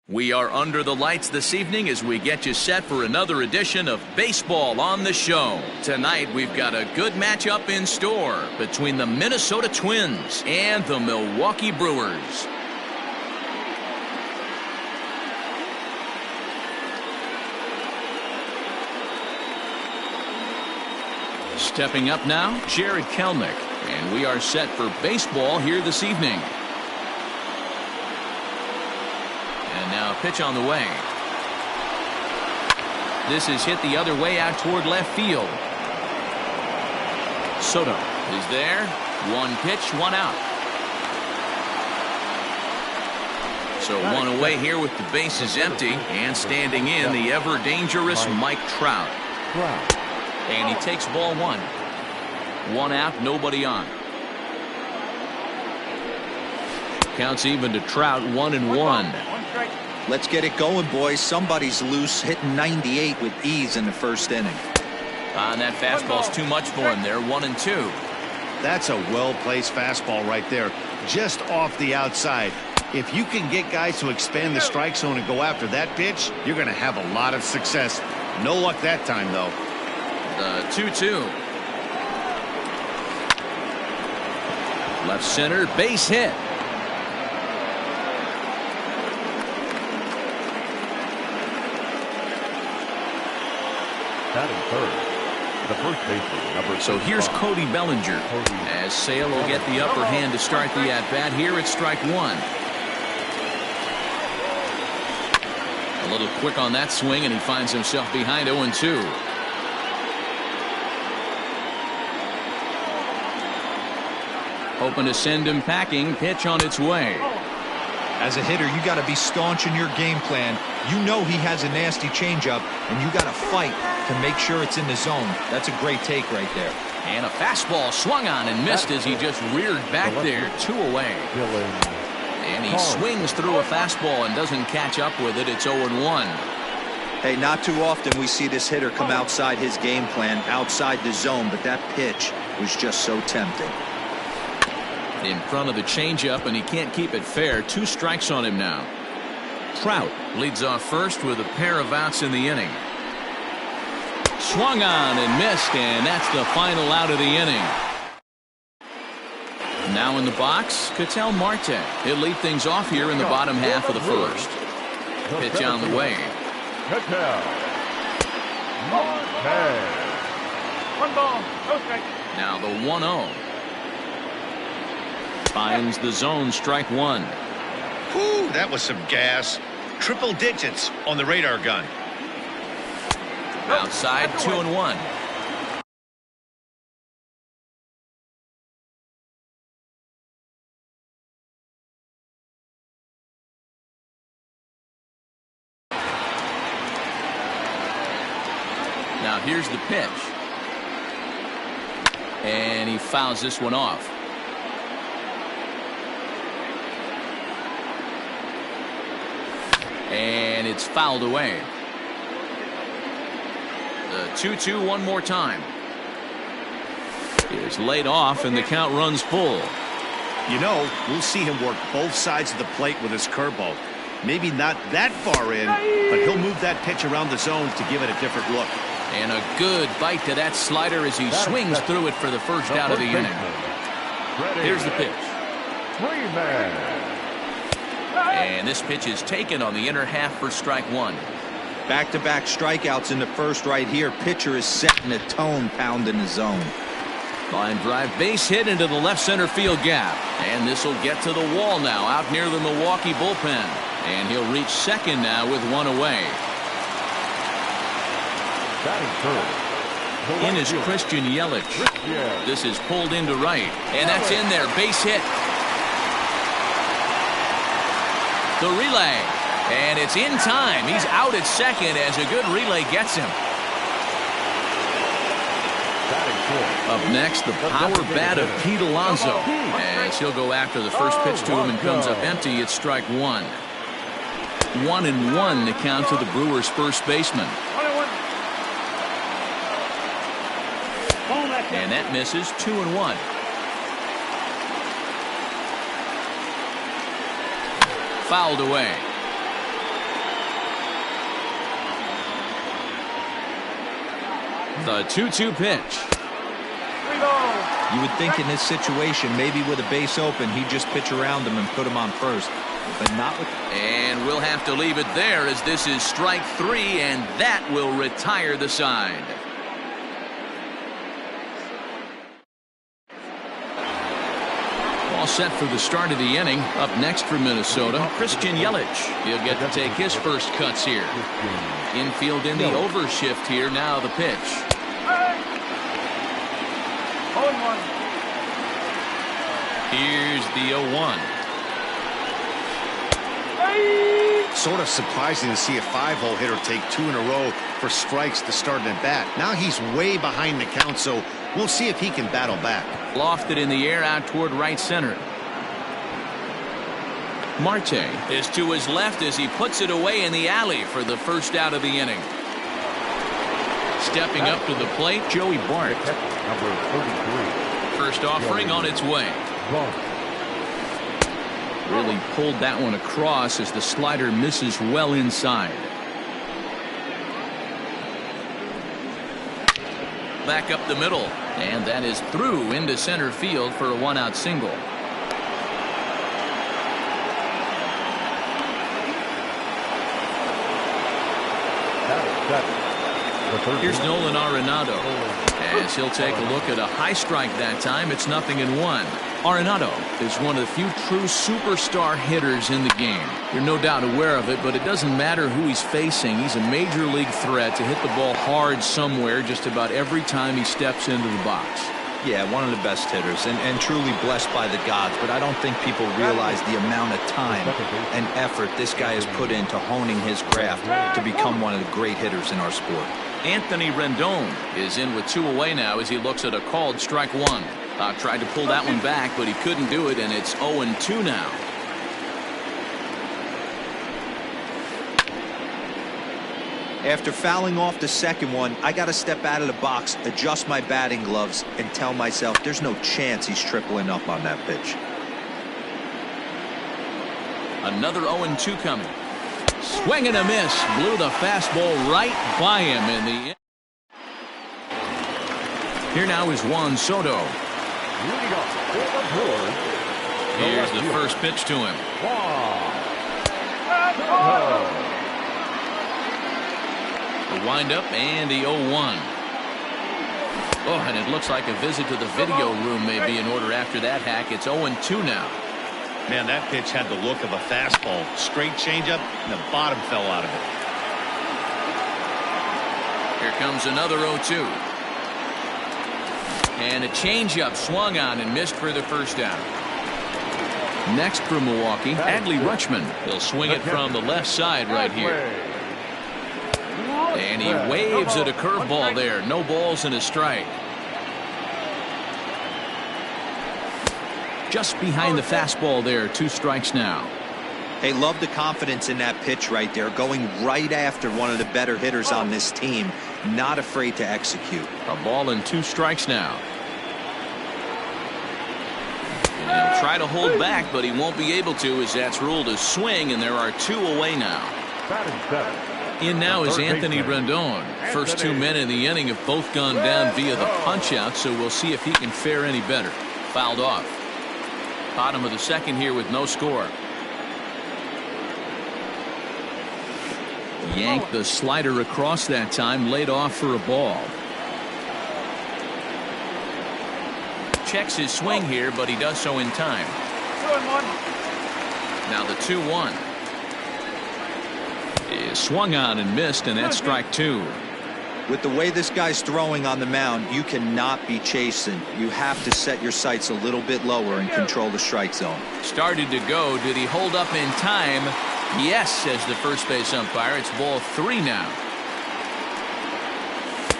We are under the lights this evening as we get you set for another edition of Baseball on the Show. Tonight we've got a good matchup in store between the Minnesota Twins and the Milwaukee Brewers. Stepping up now, Jared Kelnick, and we are set for baseball here this evening. And now a pitch on the way. This is hit the other way out toward left field. Soto is there. One pitch, one out. So one away here with the bases empty, and standing in the ever dangerous Mike Trout. And he takes ball one. One out, nobody on. Counts even to Trout, 1-1. Let's get it going, boys. Somebody's loose, hitting 98 with ease in the first inning. And that fastball's too much for him there, 1-2. That's a well-placed fastball right there, just off the outside. If you can get guys to expand the strike zone and go after that pitch, you're going to have a lot of success. No luck that time, though. The 2-2. Left center, base hit. Batting third, the first baseman, number 65. So here's Cody Bellinger, as Sale will get the upper hand to start the at-bat. Here it's strike one. A little quick on that swing, and he finds himself behind 0-2. Hoping to send him packing. Pitch on its way. As a hitter, you got to be staunch in your game plan. You know he has a nasty changeup, and you got to fight to make sure it's in the zone. That's a great take right there. And a fastball swung on and missed as he just reared back there. 2 away. And he swings through a fastball and doesn't catch up with it. It's 0-1. Hey, not too often we see this hitter come outside his game plan, outside the zone, but that pitch was just so tempting. In front of the changeup, and he can't keep it fair. 2 strikes on him now. Trout leads off first with a pair of outs in the inning. Swung on and missed, and that's the final out of the inning. Now in the box, Ketel Marte. He'll lead things off here in the bottom half of the first. Pitch on the way. Ketel Marte. 1 ball, no strike. Now the 1-0. Finds the zone, strike one. Whew, that was some gas. Triple digits on the radar gun. Outside, 2-1. Now here's the pitch. And he fouls this one off. And it's fouled away. The 2-2 one more time. Is laid off, and the count runs full. You know, we'll see him work both sides of the plate with his curveball. Maybe not that far in, but he'll move that pitch around the zone to give it a different look. And a good bite to that slider as he swings through it for the first out of the inning. Here's the pitch. 3-man. And this pitch is taken on the inner half for strike one. Back-to-back strikeouts in the first right here. Pitcher is setting a tone, pounding the zone. Line drive, base hit into the left center field gap. And this will get to the wall now, out near the Milwaukee bullpen. And he'll reach second now with 1 away. Batting third. In is Christian Yelich. This is pulled into right. And that's in there, base hit. The relay, and it's in time. He's out at second as a good relay gets him. Up next, the power bat of Pete Alonso, as he'll go after the first pitch to him and comes up empty. It's strike one. 1-1 the count to the Brewers' first baseman. And that misses. 2-1. Fouled away. The 2-2 pitch. 3 balls. You would think in this situation, maybe with a base open, he'd just pitch around him and put him on first. But not with... And we'll have to leave it there as this is strike 3, and that will retire the side. All set for the start of the inning. Up next for Minnesota, Christian Yelich. He'll get to take his first cuts here. Infield in the overshift here. Now the pitch. 0-1. Here's the 0-1. Sort of surprising to see a 5-hole hitter take 2 in a row for strikes to start an at-bat. Now he's way behind the count, so we'll see if he can battle back. Lofted in the air out toward right center. Marte is to his left as he puts it away in the alley for the first out of the inning. Stepping up to the plate, Joey Bart. Number 33. First offering on its way. Really pulled that one across as the slider misses well inside. Back up the middle, and that is through into center field for a 1-out single. Here's Nolan Arenado as he'll take a look at a high strike that time. It's 0-1. Arenado is one of the few true superstar hitters in the game. You're no doubt aware of it, but it doesn't matter who he's facing. He's a major league threat to hit the ball hard somewhere just about every time he steps into the box. Yeah, one of the best hitters and truly blessed by the gods, but I don't think people realize the amount of time and effort this guy has put into honing his craft to become one of the great hitters in our sport. Anthony Rendon is in with 2 away now as he looks at a called strike 1. Tried to pull that one back, but he couldn't do it, and it's 0-2 now. After fouling off the second one, I got to step out of the box, adjust my batting gloves, and tell myself there's no chance he's tripling up on that pitch. Another 0-2 coming. Swing and a miss. Blew the fastball right by him in the... Here now is Juan Soto. Here's the first pitch to him. The windup and the 0-1. Oh, and it looks like a visit to the video room may be in order after that hack. It's 0-2 now. Man, that pitch had the look of a fastball. Straight changeup, and the bottom fell out of it. Here comes another 0-2. And a changeup swung on and missed for the first down. Next for Milwaukee, Adley Rutschman. He'll swing it from the left side right here. And he waves at a curveball there. No balls and a strike. Just behind the fastball there. 2 strikes now. Hey, love the confidence in that pitch right there. Going right after one of the better hitters on this team. Not afraid to execute. A ball and 2 strikes now. And he'll try to hold back, but he won't be able to as that's ruled a swing, and there are 2 away now. In now is Anthony Rendon. First 2 men in the inning have both gone down via the punch-out, so we'll see if he can fare any better. Fouled off. Bottom of the second here with no score. Yanked the slider across that time, laid off for a ball. Checks his swing here, but he does so in time. 2-1. Now the 2-1. Is swung on and missed, and that's strike 2. With the way this guy's throwing on the mound, you cannot be chasing. You have to set your sights a little bit lower and control the strike zone. Started to go. Did he hold up in time? Yes, says the first base umpire. It's ball 3 now.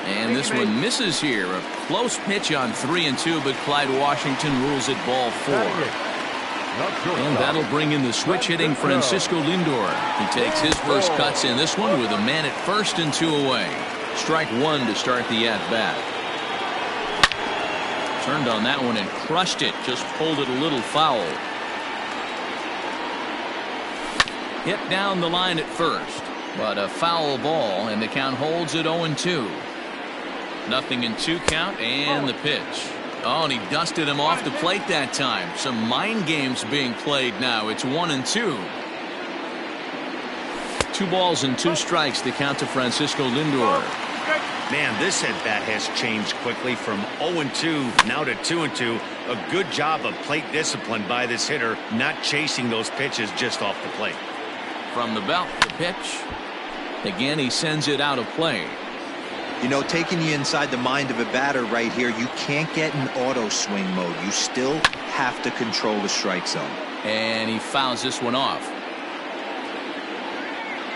And this one misses here. A close pitch on 3-2, but Clyde Washington rules it ball 4. And that'll bring in the switch hitting Francisco Lindor. He takes his first cuts in this one with a man at first and 2 away. Strike 1 to start the at-bat. Turned on that one and crushed it. Just pulled it a little foul. Hit down the line at first, but a foul ball, and the count holds at 0-2. 0-2 count and the pitch. Oh, and he dusted him off the plate that time. Some mind games being played now. It's 1-2. 2 balls and 2 strikes. The count to Francisco Lindor. Man, this at-bat has changed quickly from 0-2 now to 2-2. A good job of plate discipline by this hitter, not chasing those pitches just off the plate. From the belt, the pitch. Again, he sends it out of play. You know, taking you inside the mind of a batter right here, you can't get in auto swing mode. You still have to control the strike zone. And he fouls this one off.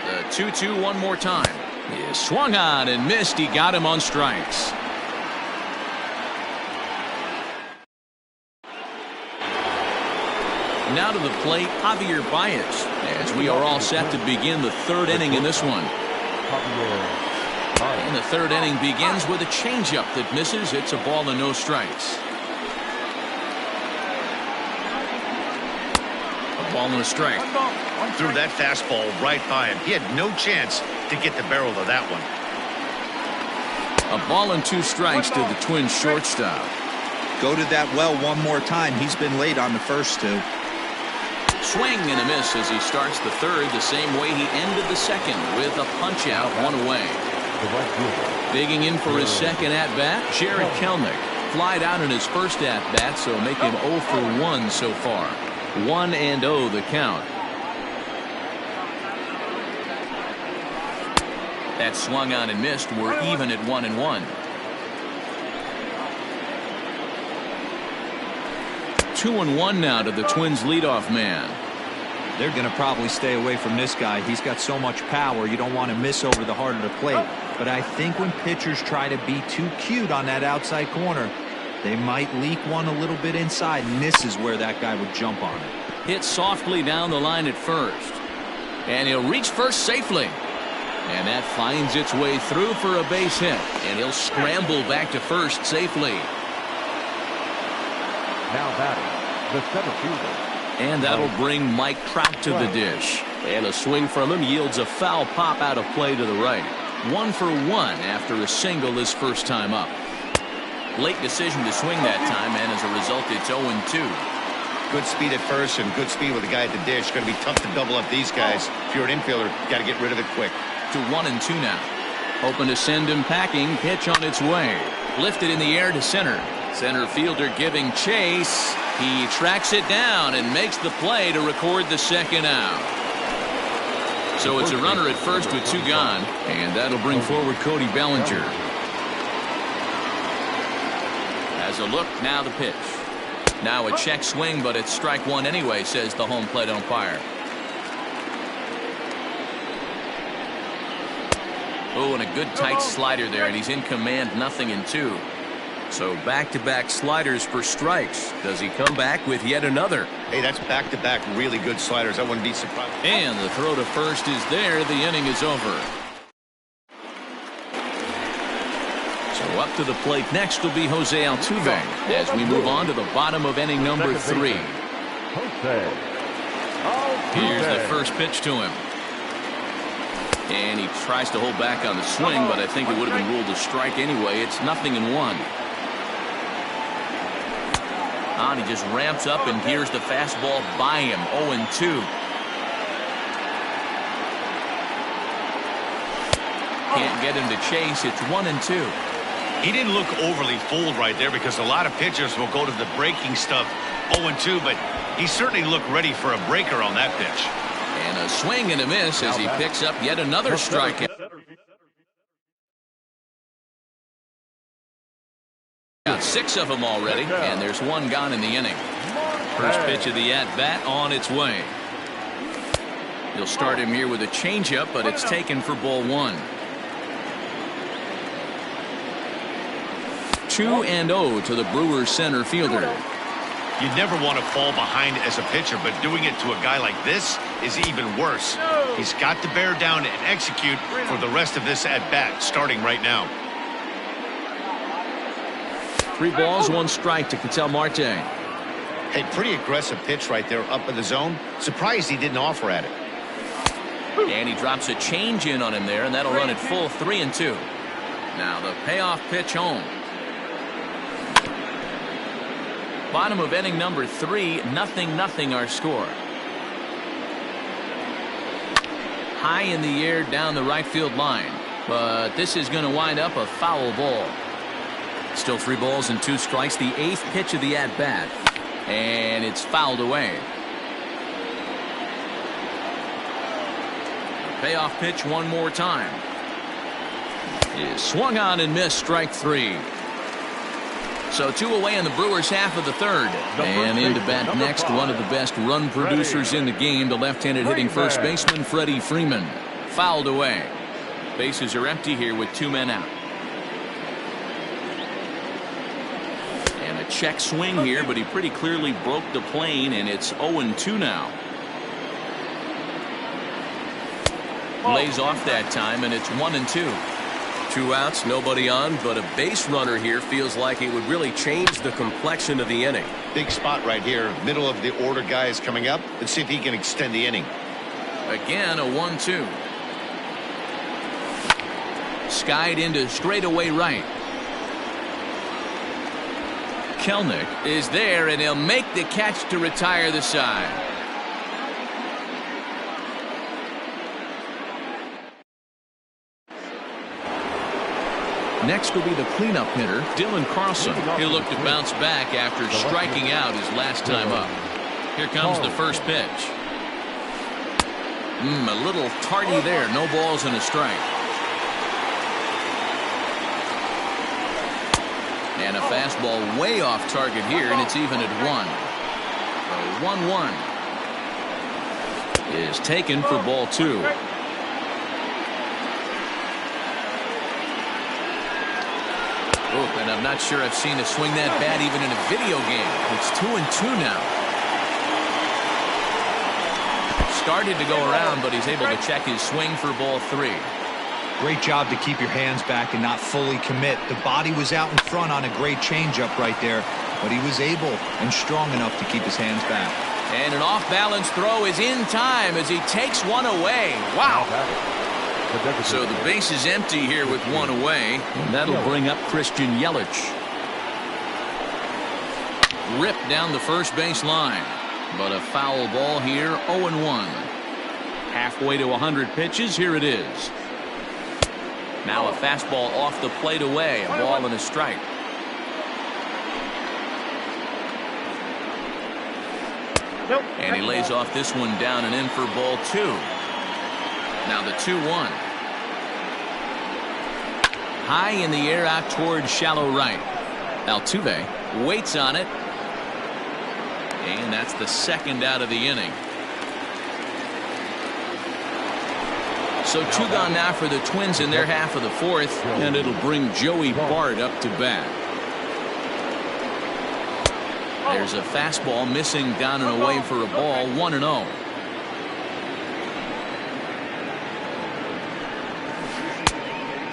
The 2-2 one more time. He swung on and missed. He got him on strikes. Now to the plate, Javier Baez, as we are all set to begin the 3rd inning in this one. And the 3rd inning begins with a changeup that misses. It's a ball and no strikes. A ball and a strike. Threw that fastball right by him. He had no chance to get the barrel of that one. A ball and 2 strikes to the Twins shortstop. Go to that well one more time. He's been late on the first 2. Swing and a miss as he starts the 3rd the same way he ended the 2nd with a punch out, 1 away. Digging in for his 2nd at-bat, Jared Kelenic. Flied out in his first at-bat, so make him 0 for 1 so far. 1-0 the count. That swung on and missed. We're even at 1-1. 2-1 now to the Twins leadoff man. They're going to probably stay away from this guy. He's got so much power. You don't want to miss over the heart of the plate. But I think when pitchers try to be too cute on that outside corner, they might leak one a little bit inside, and this is where that guy would jump on it. Hit softly down the line at first. And he'll reach first safely. And that finds its way through for a base hit. And he'll scramble back to first safely. Now batting, the center fielder. And that'll bring Mike Trout to the dish. And a swing from him yields a foul pop out of play to the right. 1 for 1 after a single his first time up. Late decision to swing that time, and as a result, it's 0-2. Good speed at first and good speed with the guy at the dish. Going to be tough to double up these guys. If you're an infielder, you got to get rid of it quick. To 1-2 now. Hoping to send him packing. Pitch on its way. Lifted in the air to center. Center fielder giving chase. He tracks it down and makes the play to record the 2nd out. So it's a runner at first with 2 gone, and that'll bring forward Cody Bellinger. As a look, now the pitch. Now a check swing, but it's strike 1 anyway, says the home plate umpire. Oh, and a good tight slider there, and he's in command, 0-2. So back-to-back sliders for strikes. Does he come back with yet another? Hey, that's back-to-back really good sliders. I wouldn't be surprised. And the throw to first is there. The inning is over. So up to the plate next will be Jose Altuve as we move on to the bottom of inning number 3. Here's the first pitch to him. And he tries to hold back on the swing, but I think it would have been ruled a strike anyway. It's 0-1. And he just ramps up, and here's the fastball by him. 0-2. Can't get him to chase. It's 1-2. He didn't look overly fooled right there because a lot of pitchers will go to the breaking stuff 0-2, but he certainly looked ready for a breaker on that pitch. And a swing and a miss as he picks up yet another strikeout. Got 6 of them already, and there's 1 gone in the inning. First pitch of the at-bat on its way. He'll start him here with a changeup, but it's taken for ball 1. 2-0 to the Brewers center fielder. You never want to fall behind as a pitcher, but doing it to a guy like this is even worse. He's got to bear down and execute for the rest of this at-bat, starting right now. 3 balls, 1 strike to Ketel Marte. Hey, pretty aggressive pitch right there up in the zone. Surprised he didn't offer at it. And he drops a change in on him there, and that'll run it full 3-2. Now the payoff pitch home. Bottom of inning number 3, 0-0 our score. High in the air down the right field line, but this is going to wind up a foul ball. Still 3 balls and 2 strikes, the 8th pitch of the at-bat, and it's fouled away. Payoff pitch one more time. Is swung on and missed, strike 3. So 2 away in the Brewers half of the 3rd. And into bat next, one of the best run producers in the game, the left-handed hitting first baseman Freddie Freeman. Fouled away. Bases are empty here with 2 men out. And a check swing here, but he pretty clearly broke the plane, and it's 0-2 now. Lays off that time, and it's 1-2. 2 outs, nobody on, but a base runner here feels like it would really change the complexion of the inning. Big spot right here. Middle of the order guy is coming up. Let's see if he can extend the inning. Again, a 1-2. Skied into straightaway right. Kelnick is there, and he'll make the catch to retire the side. Next will be the cleanup hitter, Dylan Carlson. He'll look to bounce back after striking out his last time up. Here comes the first pitch. A little tardy there. No balls and a strike. And a fastball way off target here, and it's even at 1. The 1-1 is taken for ball 2. And I'm not sure I've seen a swing that bad even in a video game. It's 2-2 now. Started to go around, but he's able to check his swing for ball 3. Great job to keep your hands back and not fully commit. The body was out in front on a great changeup right there, but he was able and strong enough to keep his hands back. And an off-balance throw is in time as he takes one away. Wow. So the base is empty here with 1 away, and that'll bring up Christian Yelich. Ripped down the first base line, but a foul ball here, 0-1. Halfway to 100 pitches, here it is. Now a fastball off the plate away, a ball and a strike. And he lays off this one down and in for ball 2. Now the 2-1. High in the air out toward shallow right. Altuve waits on it. And that's the 2nd out of the inning. So 2 gone now for the Twins in their half of the 4th. And it'll bring Joey Bart up to bat. There's a fastball missing down and away for a ball, 1-0.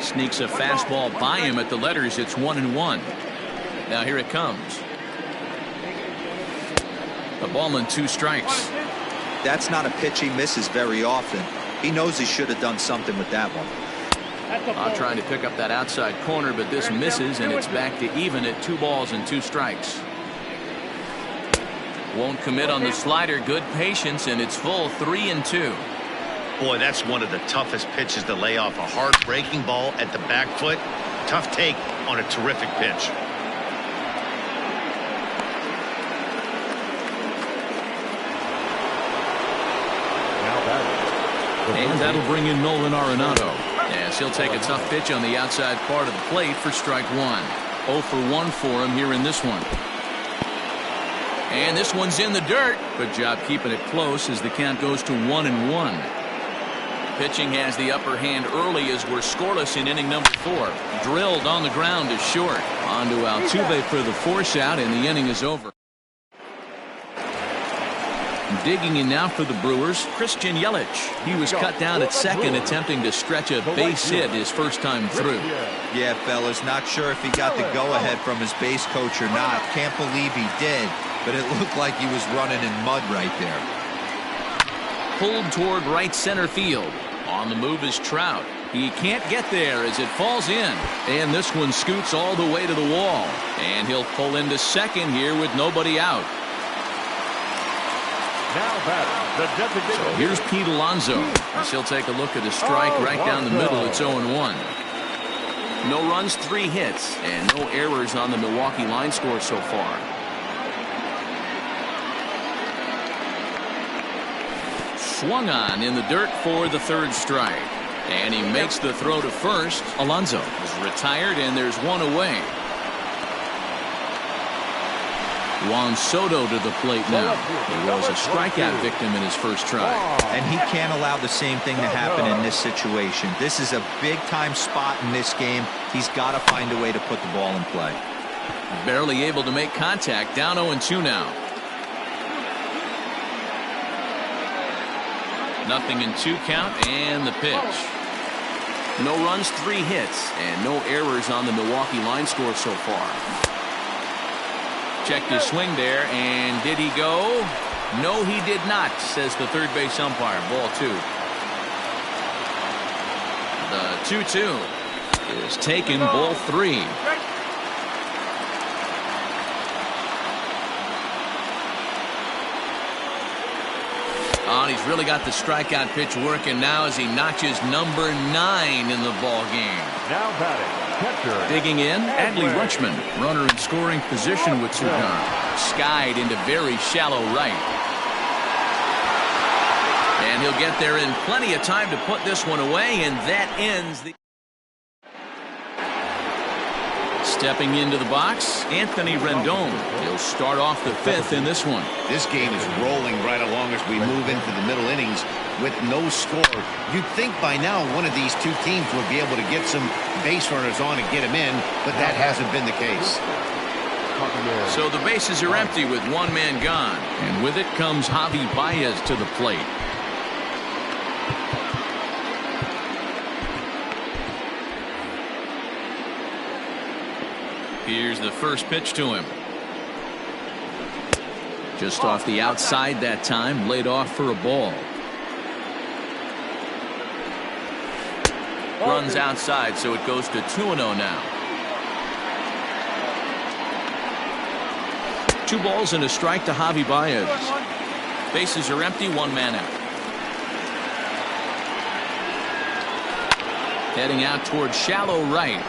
Sneaks a fastball by him at the letters. It's 1-1. Now here it comes. A ball and 2 strikes. That's not a pitch he misses very often. He knows he should have done something with that one. Trying to pick up that outside corner, but this misses, and it's back to even at 2 balls and 2 strikes. Won't commit on the slider. Good patience, and it's full 3-2. Boy, that's one of the toughest pitches to lay off. A hard breaking ball at the back foot. Tough take on a terrific pitch. And that'll bring in Nolan Arenado. Yes, he'll take a tough pitch on the outside part of the plate for strike 1. 0 for 1 for him here in this one. And this one's in the dirt. Good job keeping it close as the count goes to 1-1. Pitching has the upper hand early as we're scoreless in inning number 4. Drilled on the ground is short. On to Altuve for the force out, and the inning is over. Digging in now for the Brewers, Christian Yelich. He was cut down at second, attempting to stretch a base hit his first time through. Yeah, fellas, not sure if he got the go-ahead from his base coach or not. Can't believe he did, but it looked like he was running in mud right there. Pulled toward right center field. On the move is Trout. He can't get there as it falls in. And this one scoots all the way to the wall. And he'll pull into second here with nobody out. Now batting, the designated So here's Pete Alonso as he'll take a look at a strike right down the middle. It's 0-1. No runs, 3 hits, and no errors on the Milwaukee line score so far. Swung on in the dirt for the 3rd strike. And he makes the throw to first. Alonso is retired, and there's one away. Juan Soto to the plate now. He was a strikeout victim in his first try. And he can't allow the same thing to happen in this situation. This is a big-time spot in this game. He's got to find a way to put the ball in play. Barely able to make contact. Down 0-2 now. Nothing in 2 count, and the pitch. No runs, 3 hits, and no errors on the Milwaukee line score so far. Checked his swing there, and did he go? No, he did not, says the third base umpire. Ball 2. The 2-2 is taken. Ball 3. Oh, and he's really got the strikeout pitch working now as he notches number 9 in the ball game. now batting, catcher. Digging in, Adley Rutschman, runner in scoring position with 2 down. Skied into very shallow right. And he'll get there in plenty of time to put this one away, and that ends the... Stepping into the box, Anthony Rendon. He'll start off the 5th in this one. This game is rolling right along as we move into the middle innings with no score. You'd think by now one of these 2 teams would be able to get some base runners on and get them in, but that hasn't been the case. So the bases are empty with 1 man gone, and with it comes Javi Baez to the plate. Here's the first pitch to him. Just off the outside that time, laid off for a ball. Runs outside, so it goes to 2-0 now. 2 balls and a strike to Javi Baez. Bases are empty, 1 man out. Heading out toward shallow right.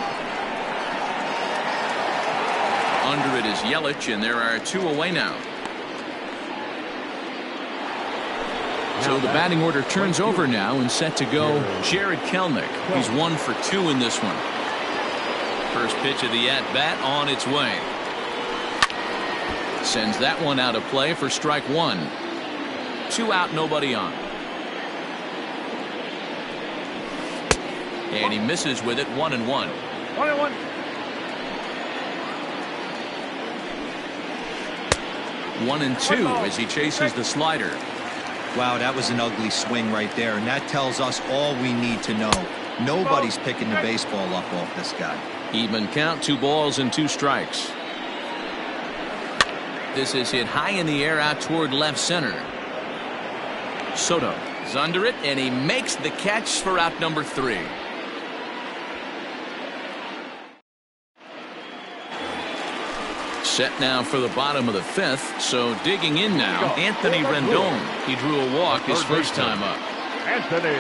Under it is Yelich, and there are 2 away now. So the batting order turns over now and set to go Jared Kelenic. He's 1 for 2 in this one. First pitch of the at-bat on its way. Sends that one out of play for strike 1. 2 out, nobody on. And he misses with it, 1-1. 1-1. 1-2 as he chases the slider. Wow, that was an ugly swing right there, and that tells us all we need to know. Nobody's picking the baseball up off this guy. Even count, 2 balls and 2 strikes. This is hit high in the air out toward left center. Soto is under it, and he makes the catch for out number 3. Set now for the bottom of the 5th, so digging in now, Anthony Rendon. He drew a walk his first time up. Anthony.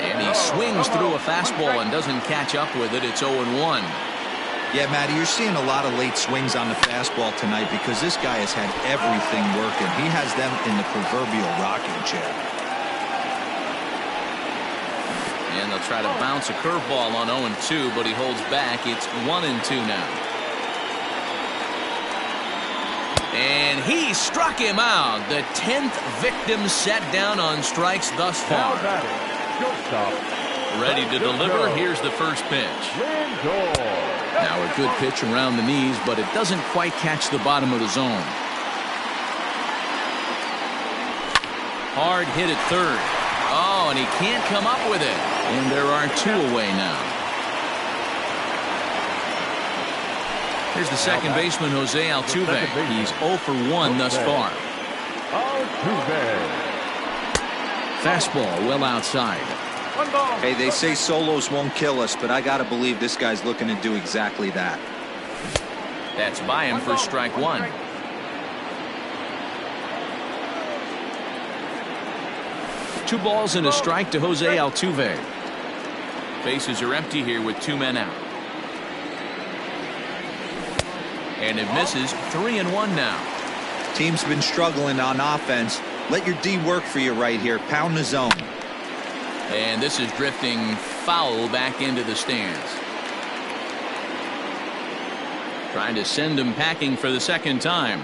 And he swings through a fastball and doesn't catch up with it. It's 0-1. Yeah, Matty, you're seeing a lot of late swings on the fastball tonight because this guy has had everything working. He has them in the proverbial rocking chair. And they'll try to bounce a curveball on 0-2, but he holds back. It's 1-2 now. And he struck him out. The 10th victim set down on strikes thus far. Ready to deliver. Here's the first pitch. Now a good pitch around the knees, but it doesn't quite catch the bottom of the zone. Hard hit at third. Oh, and he can't come up with it. And there are 2 away now. Here's the second baseman, Jose Altuve. He's 0 for 1 thus far. Fastball well outside. 1 ball. Hey, they say solos won't kill us, but I got to believe this guy's looking to do exactly that. That's by him for strike 1. Two balls and a strike to Jose Altuve. Bases are empty here with 2 men out. And it misses. 3-1 now. Team's been struggling on offense. Let your D work for you right here. Pound the zone. And this is drifting foul back into the stands. Trying to send him packing for the second time.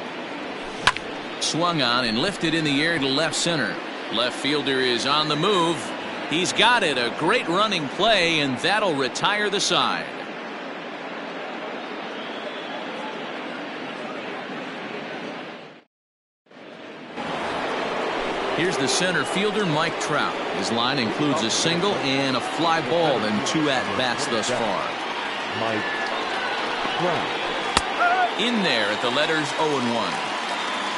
Swung on and lifted in the air to left center. Left fielder is on the move. He's got it. A great running play, and that'll retire the side. Here's the center fielder, Mike Trout. His line includes a single and a fly ball and 2 at-bats thus far. Mike Trout. In there at the letters 0-1.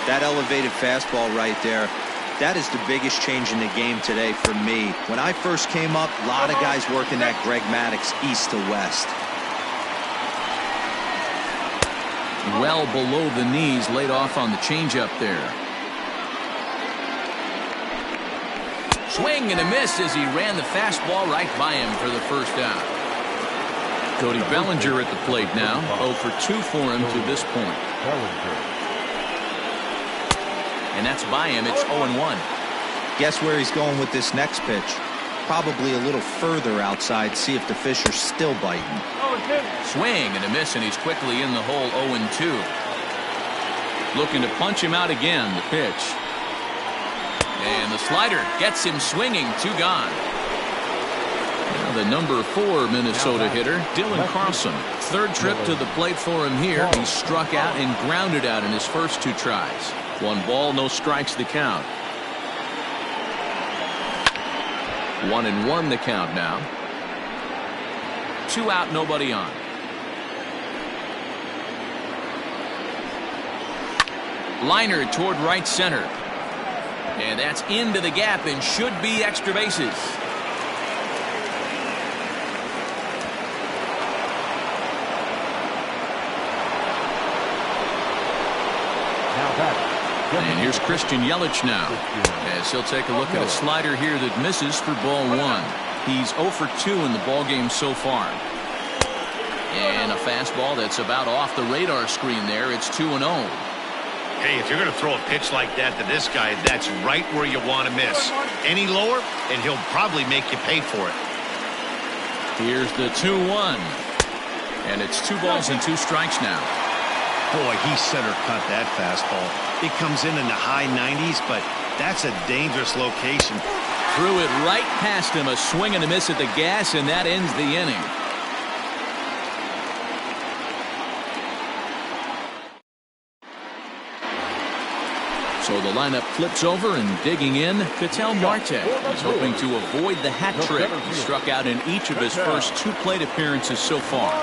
That elevated fastball right there. That is the biggest change in the game today for me. When I first came up, a lot of guys working that Greg Maddux east to west. Well below the knees, laid off on the changeup there. Swing and a miss as he ran the fastball right by him for the first out. Cody Bellinger at the plate now. 0 for 2 for him to this point. And that's by him. It's 0-1. Guess where he's going with this next pitch? Probably a little further outside. See if the fish are still biting. Swing and a miss, and he's quickly in the hole. 0-2. Looking to punch him out again. The pitch. And the slider gets him swinging. 2 gone. Now the number 4 Minnesota hitter, Dylan Carlson. 3rd trip to the plate for him here. He struck out and grounded out in his first 2 tries. 1 ball, no strikes the count. 1-1 the count now. 2 out, nobody on. Liner toward right center. And that's into the gap and should be extra bases. And here's Christian Yelich now, as he'll take a look at a slider here that misses for ball 1. He's 0 for 2 in the ballgame so far. And a fastball that's about off the radar screen there. It's 2-0. Hey, if you're going to throw a pitch like that to this guy, that's right where you want to miss. Any lower, and he'll probably make you pay for it. Here's the 2-1. And it's 2 balls and 2 strikes now. Boy, he center cut that fastball. It comes in the high 90s, but that's a dangerous location. Threw it right past him. A swing and a miss at the gas, and that ends the inning. So the lineup flips over, and digging in, Ketel Marte. He's hoping to avoid the hat trick. He struck out in each of his first 2 plate appearances so far.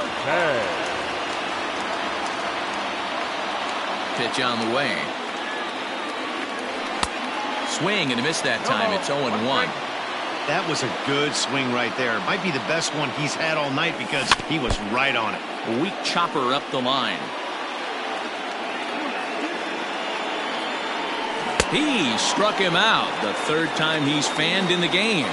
Pitch on the way. Swing and a miss that time. It's 0-1. That was a good swing right there. Might be the best one he's had all night because he was right on it. A weak chopper up the line. He struck him out. The 3rd time he's fanned in the game.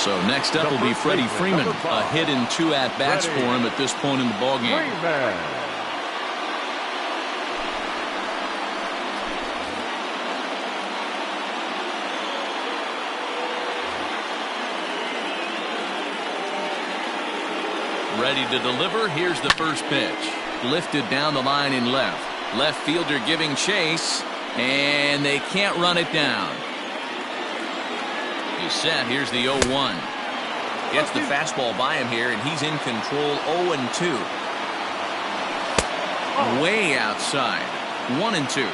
So next up will be Freddie Freeman. A hit and 2 at-bats for him at this point in the ballgame. Ready to deliver. Here's the first pitch. Lifted down the line in left. Left fielder giving chase, and they can't run it down. He's set. Here's the 0-1. Gets the fastball by him here, and he's in control. 0-2. Way outside. 1-2.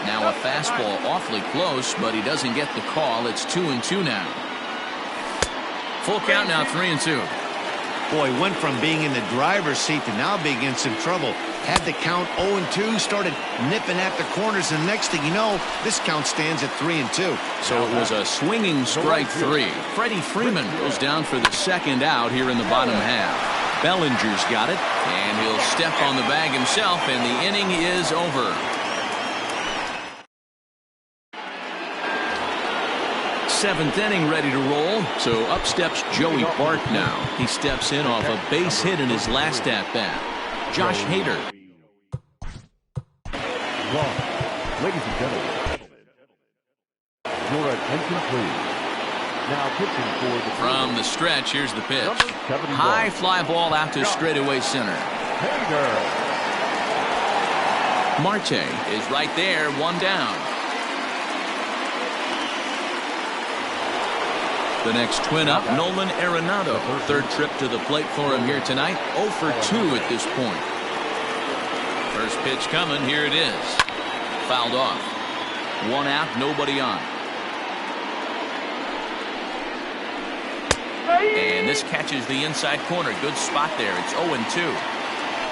Now a fastball awfully close, but he doesn't get the call. It's 2-2 now. Full count now, 3-2. Boy, went from being in the driver's seat to now being in some trouble. Had the count 0-2, started nipping at the corners, and next thing you know, this count stands at 3-2. So it was a swinging strike three. Freddie Freeman goes down for the second out here in the bottom half. Bellinger's got it, and he'll step on the bag himself, and the inning is over. Seventh inning ready to roll. So up steps Joey Bart now. He steps in off a base hit in his last at-bat. Josh Hader. Ladies and gentlemen, your attention please. Now pitching for the From the stretch, here's the pitch. High fly ball out to straightaway center. Marte is right there, one down. The next twin up, Nolan Arenado. Third trip to the plate for him here tonight. 0 for 2 at this point. First pitch coming, here it is. Fouled off. One out, nobody on. And this catches the inside corner. Good spot there. It's 0-2.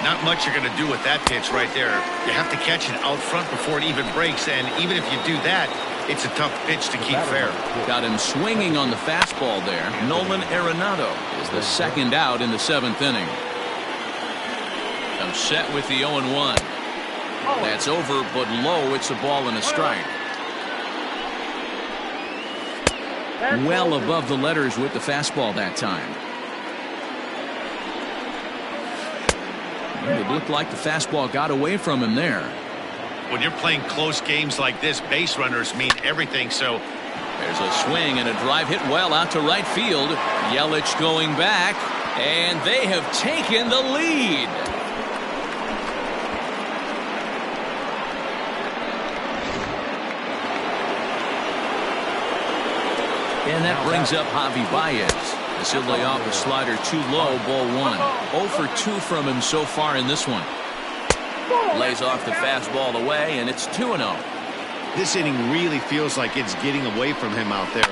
Not much you're going to do with that pitch right there. You have to catch it out front before it even breaks, and even if you do that, it's a tough pitch to keep fair. Got him swinging on the fastball there. Nolan Arenado is the second out in the seventh inning. I'm set with the 0-1. That's over, but low. It's a ball and a strike. Well above the letters with the fastball that time. It looked like the fastball got away from him there. When you're playing close games like this, base runners mean everything, so there's a swing and a drive hit well out to right field. Yelich going back, and they have taken the lead. And that brings up Javi Baez. As he'll lay off a slider too low, ball one. 0 for 2 from him so far in this one. Lays off the fastball away, and it's 2-0. this inning really feels like it's getting away from him out there.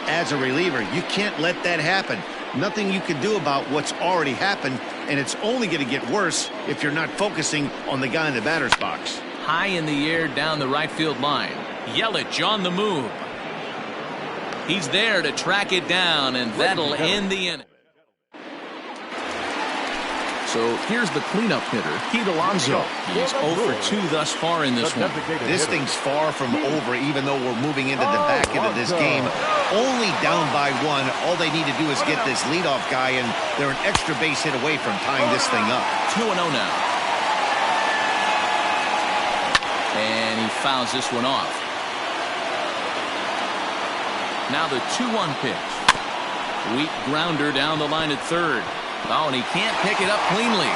As a reliever, you can't let that happen. Nothing you can do about what's already happened, and it's only going to get worse if you're not focusing on the guy in the batter's box. High in the air down the right field line. Yelich on the move. He's there to track it down, and that'll end the inning. So here's the cleanup hitter, Pete Alonso. He's 0 for 2 thus far in this one. This thing's far from over, even though we're moving into the back end of this game. Only down by 1. All they need to do is get this leadoff guy, and they're an extra base hit away from tying this thing up. 2-0 now. And he fouls this one off. Now the 2-1 pitch. Weak grounder down the line at third. Oh, and he can't pick it up cleanly.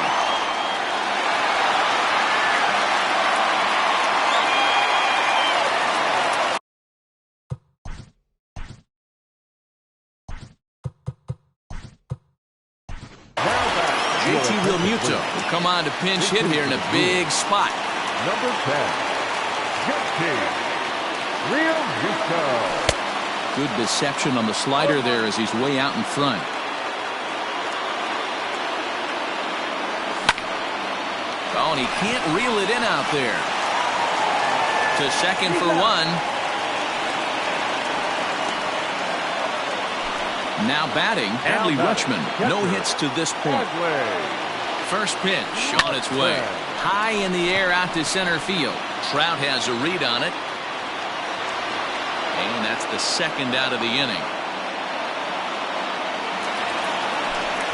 JT Realmuto will come on to pinch hit here in a big spot. Number 10, JT Realmuto. Good deception on the slider there as he's way out in front. Oh, and he can't reel it in out there. To second for 1. Now batting, Adley Rutschman. No hits to this point. First pitch on its way. High in the air out to center field. Trout has a read on it. And that's the second out of the inning.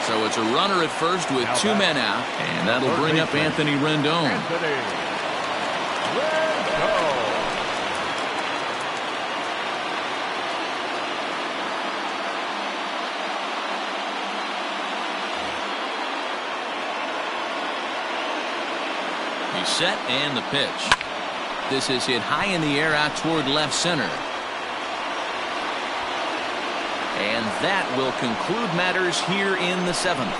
So it's a runner at first with 2 men out, and that'll bring up Anthony Rendon. He's set and the pitch. This is hit high in the air out toward left center. And that will conclude matters here in the 7th.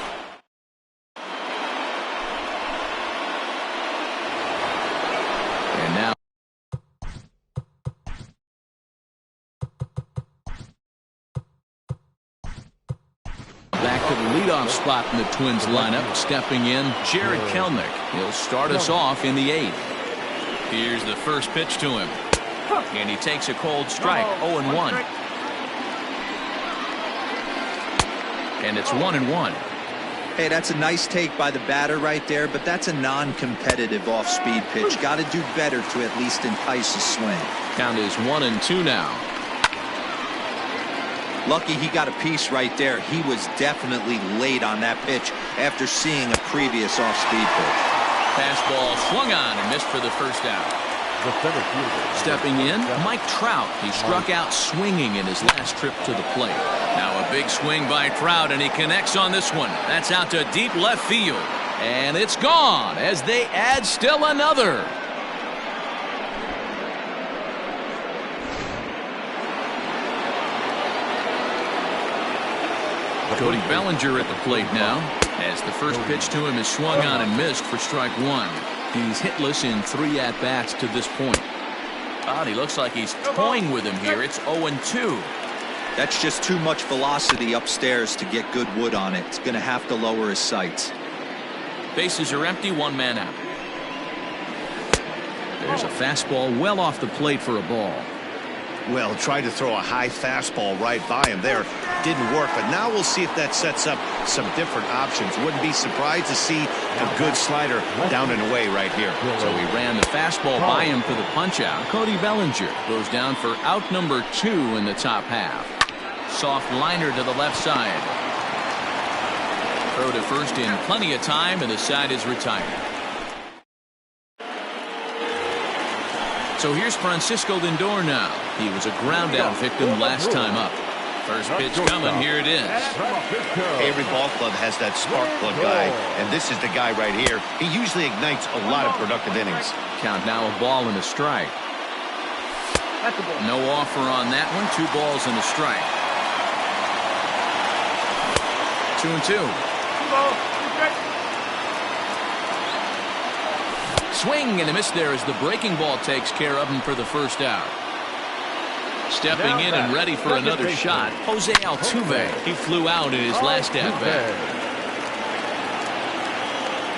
And now back to the leadoff spot in the Twins lineup. Stepping in, Jared Kelenic. He'll start us off in the 8th. Here's the first pitch to him. And he takes a cold strike. 0-1. And it's 1-1. Hey, that's a nice take by the batter right there, but that's a non-competitive off-speed pitch. Got to do better to at least entice a swing. Count is 1-2 now. Lucky he got a piece right there. He was definitely late on that pitch after seeing a previous off-speed pitch. Fastball swung on and missed for the first out. Stepping in, Mike Trout. He struck out swinging in his last trip to the plate. Now a big swing by Trout, and he connects on this one. That's out to deep left field. And it's gone as they add still another. Cody Bellinger at the plate now, as the first pitch to him is swung on and missed for strike 1. He's hitless in 3 at-bats to this point. God, he looks like he's toying with him here. It's 0-2. That's just too much velocity upstairs to get good wood on it. It's going to have to lower his sights. Bases are empty, 1 man out. There's a fastball well off the plate for a ball. Well, tried to throw a high fastball right by him there. Didn't work, but now we'll see if that sets up some different options. Wouldn't be surprised to see a good slider down and away right here. So he ran the fastball by him for the punch-out. Cody Bellinger goes down for out number 2 in the top half. Soft liner to the left side. Throw to first in plenty of time, and the side is retired. So here's Francisco Lindor now. He was a ground-out victim last time up. First pitch coming. Here it is. Every ball club has that spark plug guy, and this is the guy right here. He usually ignites a lot of productive innings. Count now a ball and a strike. No offer on that one. 2 balls and a strike. 2-2. Swing and a miss there as the breaking ball takes care of him for the first out. Stepping in and ready for another shot, Jose Altuve. He flew out in his last at-bat.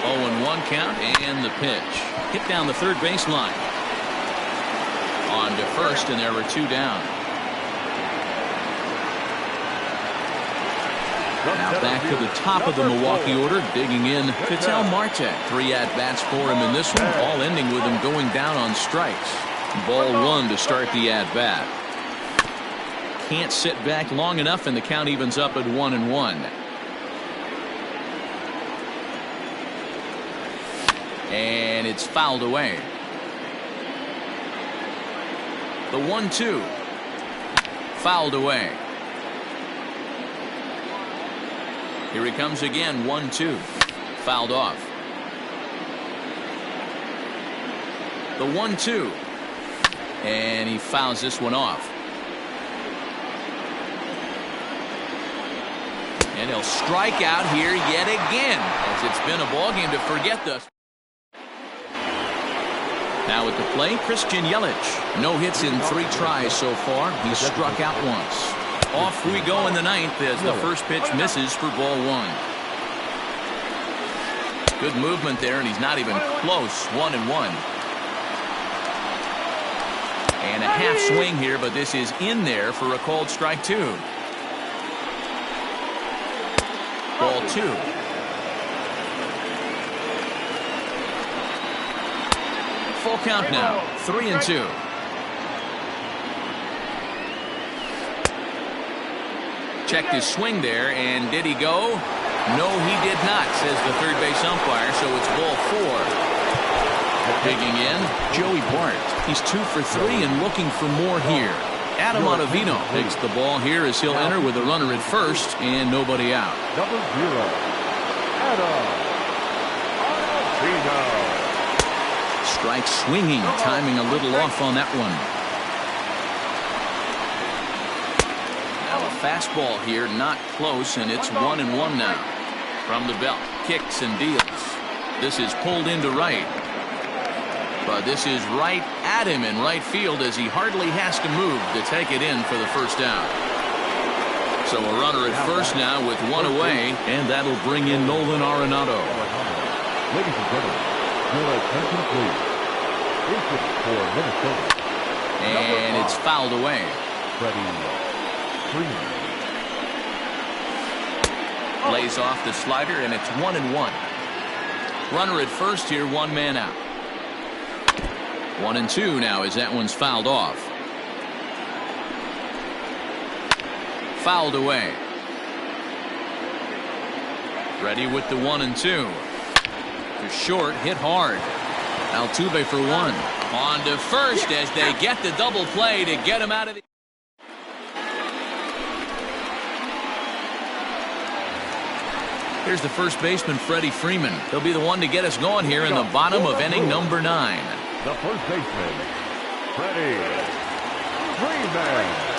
0-1 count and the pitch. Hit down the third baseline. On to first, and there were 2 down. Now back to the top of the Milwaukee order, digging in Ketel Marte. 3 at-bats for him in this one, all ending with him going down on strikes. Ball 1 to start the at-bat. Can't sit back long enough, and the count evens up at 1-1. And it's fouled away. The 1-2. Fouled away. Here he comes again, 1-2. Fouled off. The 1-2. And he fouls this one off. And he'll strike out here yet again, as it's been a ballgame to forget thus. Now at the plate, Christian Yelich. No hits in 3 tries so far. He's struck out once. Off we go in the 9th as the first pitch misses for ball 1. Good movement there, and he's not even close. 1-1. And a half swing here, but this is in there for a called strike 2. Ball 2. Full count now. 3-2. Checked his swing there, and did he go? No, he did not, says the third base umpire, so it's ball 4. Digging in, Joey Bart. He's 2 for 3 and looking for more here. Adam Ottavino takes the ball here as he'll enter with a runner at first and nobody out. Number 0, Adam Ottavino. Strike swinging, timing a little off on that one. Fastball here, not close, and it's 1-1 now. From the belt, kicks and deals. This is pulled into right. But this is right at him in right field as he hardly has to move to take it in for the first out. So a runner at first now with one away, and that'll bring in Nolan Arenado. Ladies and gentlemen, your attention please. This is for Minnesota. And it's fouled away. Freddie Freeman. Lays off the slider, and it's 1-1. Runner at first here, one man out. 1-2 now as that one's fouled off. Fouled away. Ready with the 1-2. To short, hit hard. Altuve for one. On to first as they get the double play to get him out of the... Here's the first baseman, Freddie Freeman. He'll be the one to get us going here in the bottom of inning number 9. The first baseman, Freddie Freeman.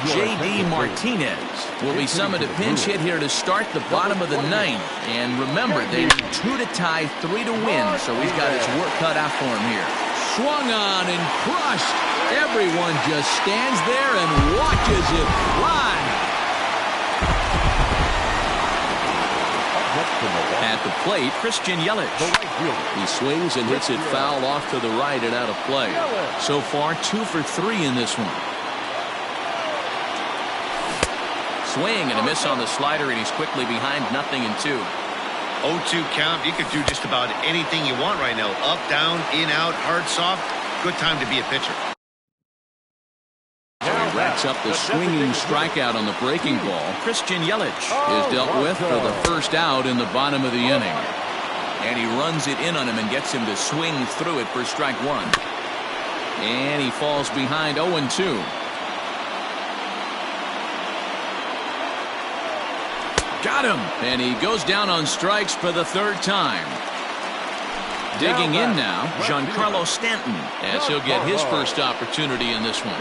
J.D. Martinez will be summoned to pinch hit here to start the bottom of the 9th. And remember, they need 2 to tie, 3 to win, so he's got his work cut out for him here. Swung on and crushed. Everyone just stands there and watches it fly. At the plate, Christian Yelich. He swings and hits it foul off to the right and out of play. So far, 2 for 3 in this one. Swing and a miss on the slider, and he's quickly behind 0-2. 0-2 count. You could do just about anything you want right now. Up, down, in, out, hard, soft. Good time to be a pitcher. So he racks up the swinging strikeout on the breaking ball. Christian Yelich is dealt with for the first out in the bottom of the inning. And he runs it in on him and gets him to swing through it for strike 1. And he falls behind 0-2. Got him, and he goes down on strikes for the 3rd time. Digging in now, Giancarlo Stanton, as he'll get his first opportunity in this one.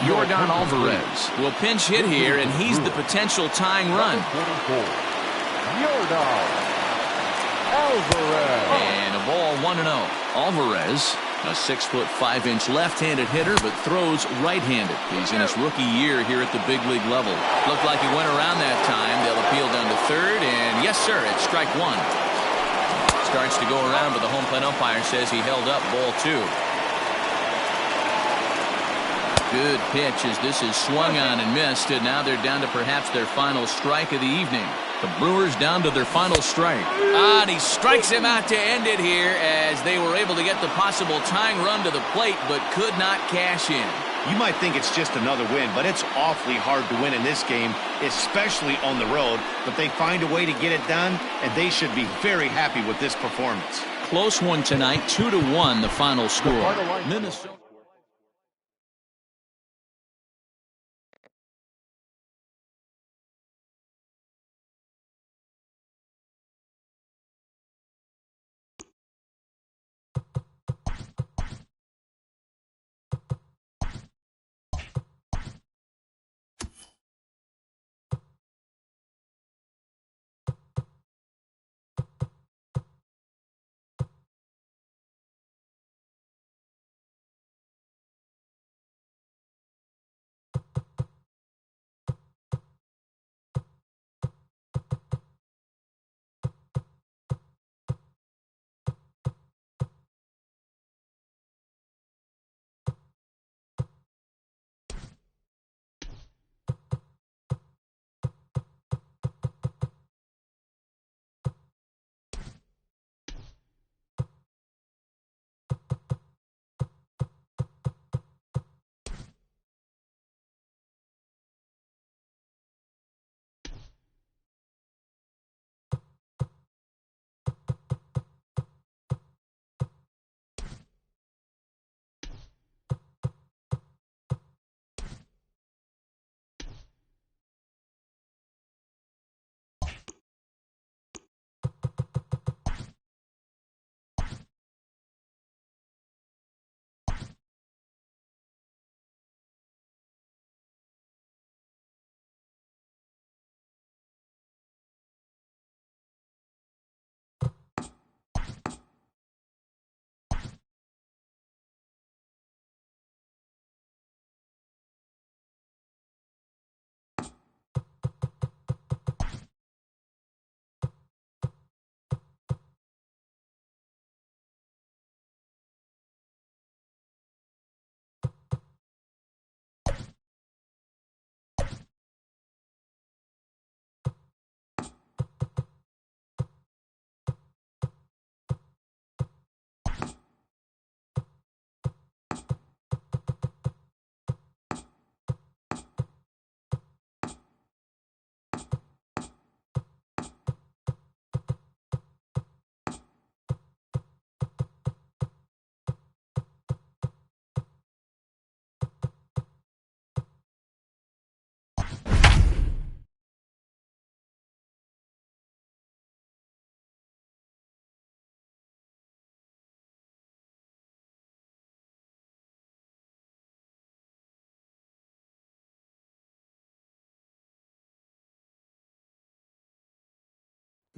Yordan Alvarez will pinch hit here, and he's the potential tying run. Yordan Alvarez. And a ball 1-0. Alvarez, a 6'5" left-handed hitter, but throws right-handed. He's in his rookie year here at the big league level. Looked like he went around that time. They'll appeal down to 3rd, and yes, sir, it's strike 1. Starts to go around, but the home plate umpire says he held up ball 2. Good pitch as this is swung on and missed, and now they're down to perhaps their final strike of the evening. The Brewers down to their final strike. And he strikes him out to end it here as they were able to get the possible tying run to the plate but could not cash in. You might think it's just another win, but it's awfully hard to win in this game, especially on the road. But they find a way to get it done, and they should be very happy with this performance. Close one tonight, 2-1 the final score. Minnesota.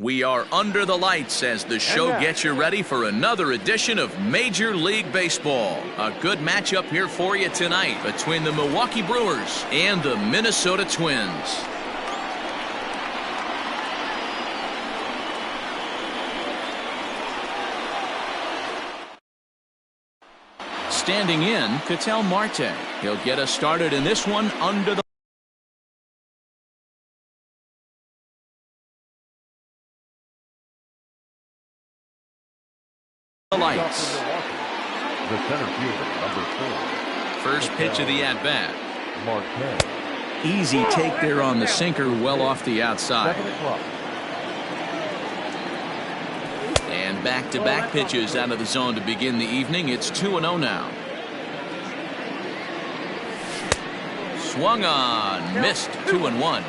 We are under the lights as the show gets you ready for another edition of Major League Baseball. A good matchup here for you tonight between the Milwaukee Brewers and the Minnesota Twins. Standing in, Ketel Marte. He'll get us started in this one under the lights. The center fielder, number 4. First pitch of the at-bat. Marte. Easy take there on the sinker, well off the outside. 7 o'clock. And back-to-back pitches out of the zone to begin the evening. It's 2-0 now. Swung on, missed, 2-1.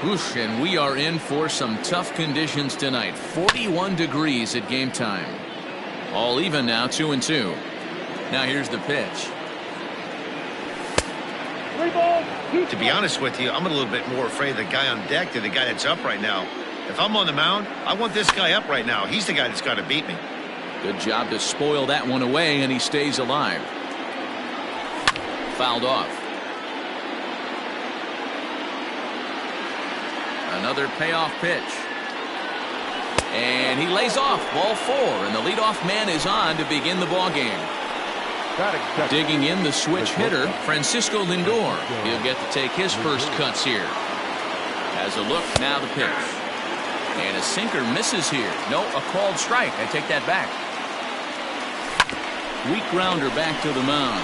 Whoosh, and we are in for some tough conditions tonight. 41 degrees at game time. All even now, 2-2. Now here's the pitch. To be honest with you, I'm a little bit more afraid of the guy on deck than the guy that's up right now. If I'm on the mound, I want this guy up right now. He's the guy that's got to beat me. Good job to spoil that one away, and he stays alive. Fouled off. Another payoff pitch. And he lays off, ball 4, and the leadoff man is on to begin the ball game. Digging in the switch hitter, Francisco Lindor. He'll get to take his first cuts here. Has a look, now the pitch. And a sinker misses here. No, a called strike. I take that back. Weak grounder back to the mound.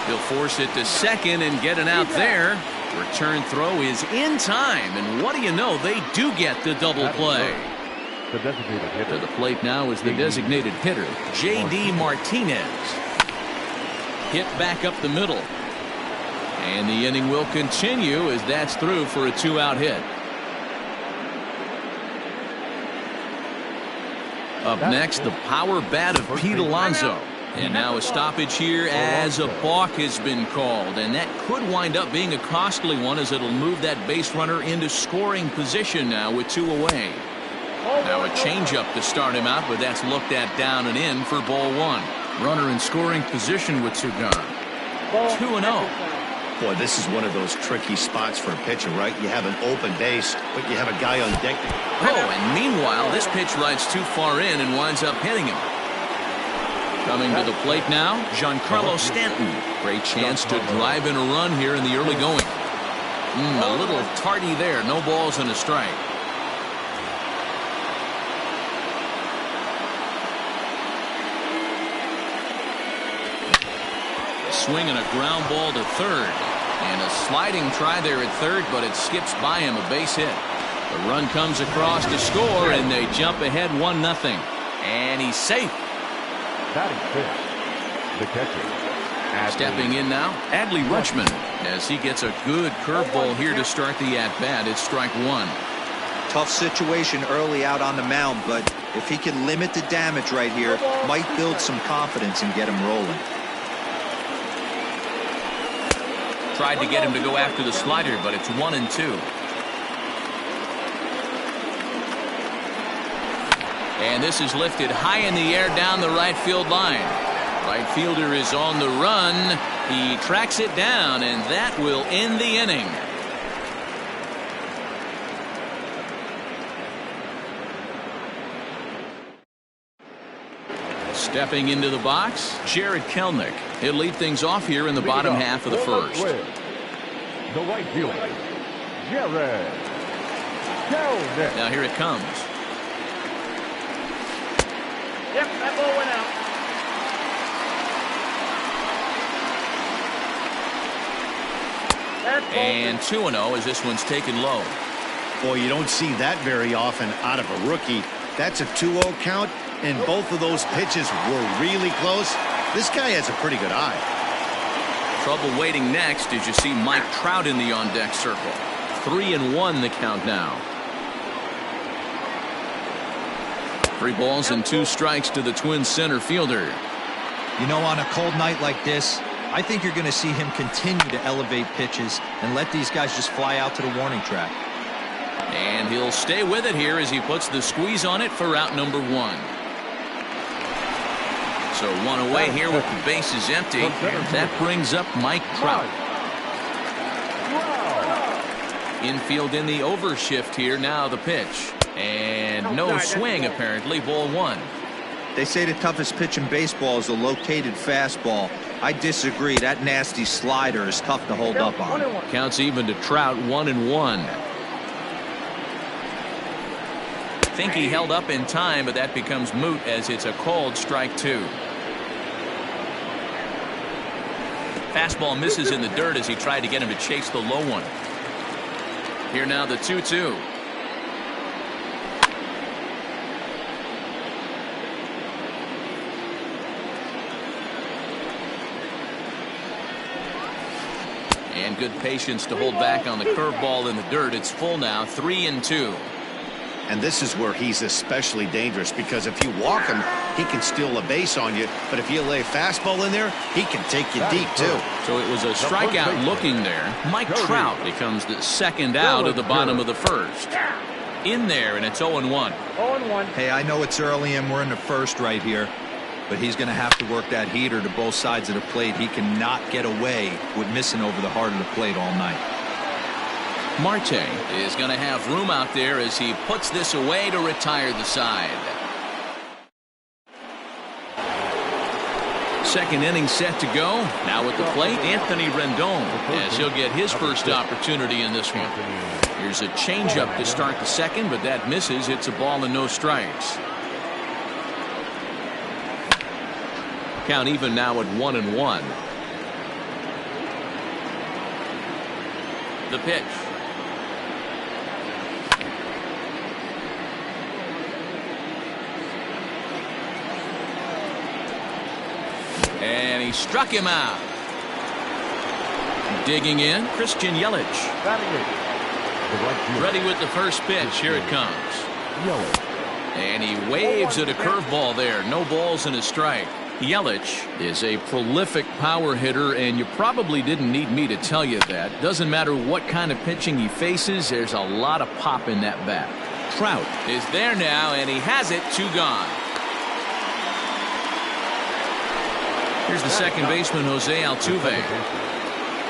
He'll force it to second and get an out there. Return throw is in time, and what do you know, they do get the double play. The designated hitter. To the plate now is the designated hitter, J.D. Martinez. Hit back up the middle. And the inning will continue as that's through for a 2-out hit. Up next, the power bat of Pete Alonso. And now a stoppage here as a balk has been called. And that could wind up being a costly one as it'll move that base runner into scoring position now with 2 away. Now a changeup to start him out, but that's looked at down and in for ball 1. Runner in scoring position with 2 gone. 2-0. Boy, this is one of those tricky spots for a pitcher, right? You have an open base, but you have a guy on deck. Oh, and meanwhile, this pitch rides too far in and winds up hitting him. Coming to the plate now, Giancarlo Stanton. Great chance to drive in a run here in the early going. A little tardy there. No balls and a strike. Swing and a ground ball to third. And a sliding try there at third, but it skips by him, a base hit. The run comes across to score, and they jump ahead 1-0. And he's safe. Batting fifth, the catcher. Stepping in now, Adley Rutschman, as he gets a good curveball here to start the at-bat. It's strike 1. Tough situation early out on the mound, but if he can limit the damage right here, might build some confidence and get him rolling. Tried to get him to go after the slider, but it's 1-2. And this is lifted high in the air down the right field line. Right fielder is on the run. He tracks it down, and that will end the inning. Stepping into the box, Jared Kelenic. He'll lead things off here in the bottom half of the first. The right fielder, Jared Kelenic. Now here it comes. Yep, that ball went out. And 2-0 as this one's taken low. Boy, you don't see that very often out of a rookie. That's a 2-0 count, and both of those pitches were really close. This guy has a pretty good eye. Trouble waiting next as you see Mike Trout in the on-deck circle. 3-1 the count now. 3 balls and 2 strikes to the Twins center fielder. You know, on a cold night like this, I think you're going to see him continue to elevate pitches and let these guys just fly out to the warning track. And he'll stay with it here as he puts the squeeze on it for out number 1. So 1 away here with the bases empty. That brings up Mike Trout. Infield in the overshift here. Now the pitch. And no swing apparently. Ball 1. They say the toughest pitch in baseball is a located fastball. I disagree. That nasty slider is tough to hold up on. Counts even to Trout. 1-1. Think he held up in time, but that becomes moot as it's a called strike 2. Fastball misses in the dirt as he tried to get him to chase the low one. Here now the 2-2. And good patience to hold back on the curveball in the dirt. It's full now, 3-2. And this is where he's especially dangerous, because if you walk him, he can steal a base on you. But if you lay a fastball in there, he can take you deep, too. So it was a strikeout looking there. Mike Trout becomes the second out of the bottom of the first. In there, and it's 0-1. 0-1. Hey, I know it's early and we're in the first right here, but he's going to have to work that heater to both sides of the plate. He cannot get away with missing over the heart of the plate all night. Marte is going to have room out there as he puts this away to retire the side. Second inning set to go. Now at the plate, Anthony Rendon, as he'll get his first opportunity in this one. Here's a changeup to start the second, but that misses. It's a ball and no strikes. Count even now at 1-1. The pitch. And he struck him out. Digging in, Christian Yelich. Ready with the first pitch. Here it comes. And he waves at a curveball there. No balls and a strike. Yelich is a prolific power hitter, and you probably didn't need me to tell you that. Doesn't matter what kind of pitching he faces, there's a lot of pop in that bat. Trout is there now, and he has it. 2 gone. Here's the second baseman, Jose Altuve.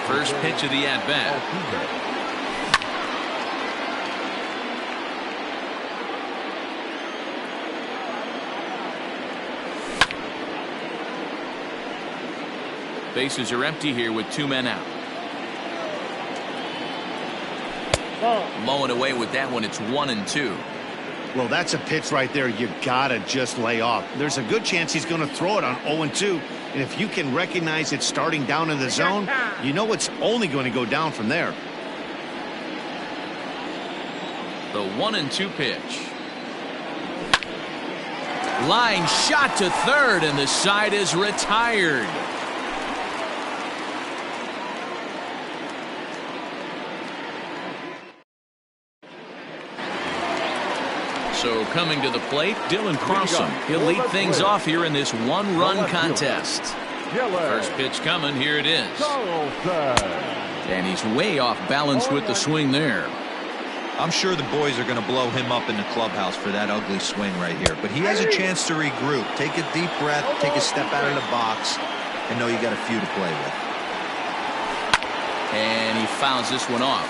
First pitch of the at-bat. Bases are empty here with 2 men out. Low and away with that one. It's 1-2. Well, that's a pitch right there you gotta just lay off. There's a good chance he's going to throw it on 0-2. And if you can recognize it starting down in the zone, you know it's only going to go down from there. The 1-2 pitch. Line shot to third, and the side is retired. So coming to the plate, Dylan Carlson. He'll lead things off here in this 1-run contest. First pitch coming. Here it is. And he's way off balance with the swing there. I'm sure the boys are going to blow him up in the clubhouse for that ugly swing right here. But he has a chance to regroup. Take a deep breath, take a step out of the box, and know you got a few to play with. And he fouls this one off.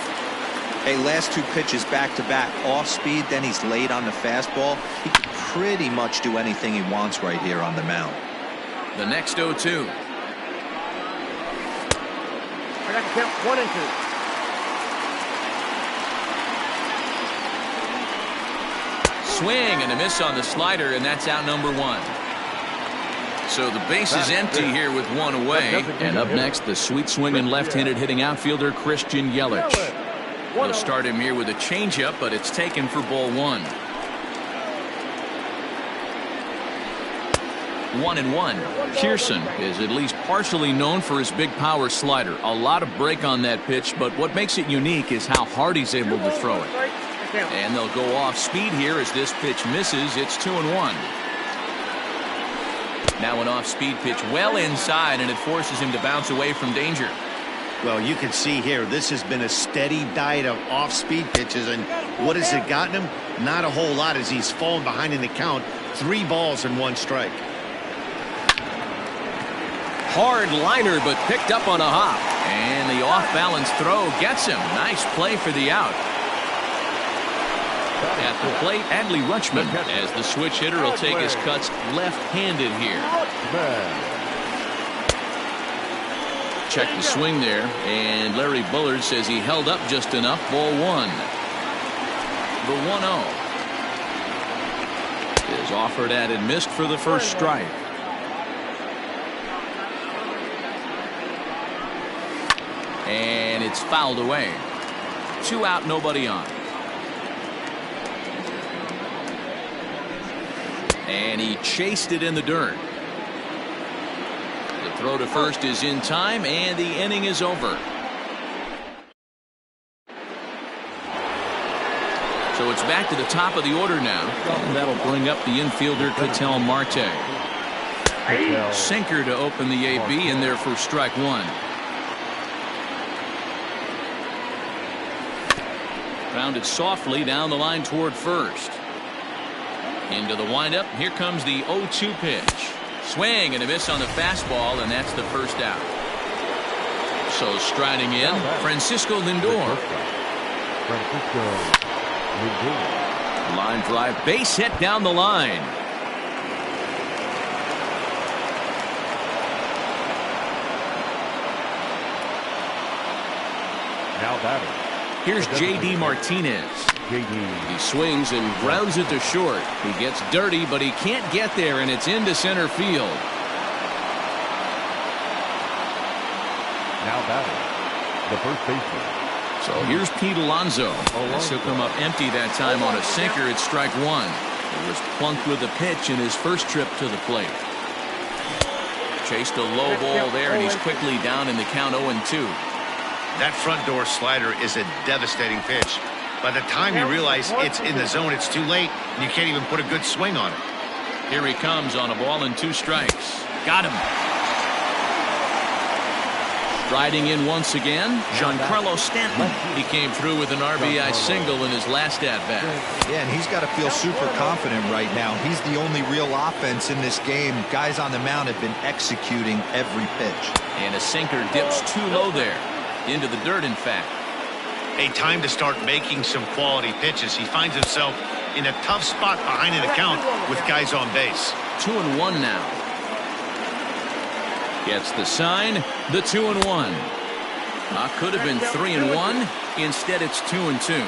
Hey, last 2 pitches back-to-back, off speed, then he's late on the fastball. He can pretty much do anything he wants right here on the mound. The next 0-2. I got to count 1-2. Swing and a miss on the slider, and that's out number 1. So the base is empty here with 1 away. And up next, the sweet swinging left-handed hitting outfielder Christian Yelich. They'll start him here with a changeup, but it's taken for ball 1. 1-1. Pearson is at least partially known for his big power slider. A lot of break on that pitch, but what makes it unique is how hard he's able to throw it. And they'll go off speed here as this pitch misses. It's 2-1. Now an off-speed pitch well inside, and it forces him to bounce away from danger. Well, you can see here, this has been a steady diet of off-speed pitches, and what has it gotten him? Not a whole lot, as he's fallen behind in the count. 3 balls and 1 strike. Hard liner, but picked up on a hop. And the off-balance throw gets him. Nice play for the out. At the plate, Adley Rutschman, as the switch hitter, will take his cuts left-handed here. Check the swing there, and Larry Bullard says he held up just enough. Ball 1. The 1-0 is offered at and missed for the first strike. And it's fouled away. 2 out, nobody on. And he chased it in the dirt. The throw to first is in time, and the inning is over. So it's back to the top of the order now, and that'll bring up the infielder Ketel Marte. Sinker to open the AB in there for strike 1. Grounded softly down the line toward first. Into the windup. Here comes the 0-2 pitch. Swing and a miss on the fastball, and that's the first out. So striding in, Francisco Lindor. Line drive, base hit down the line. Now batting. Here's J.D. Martinez. He swings and grounds it to short. He gets dirty, but he can't get there, and it's into center field. Now batting, the first baseman. So here's Pete Alonso. He'll come up empty that time on a sinker at strike 1. He was plunked with the pitch in his first trip to the plate. Chased a low ball there, and he's quickly down in the count 0-2. That front door slider is a devastating pitch. By the time you realize it's in the zone, it's too late, and you can't even put a good swing on it. Here he comes on a ball and 2 strikes. Got him. Striding in once again, Giancarlo Stanton. He came through with an RBI single in his last at-bat. Yeah, and he's got to feel super confident right now. He's the only real offense in this game. Guys on the mound have been executing every pitch. And a sinker dips too low there. Into the dirt, in fact. A time to start making some quality pitches. He finds himself in a tough spot behind an account with guys on base. 2-1 now. Gets the sign, the 2-1. Could have been 3-1. Instead, it's 2-2.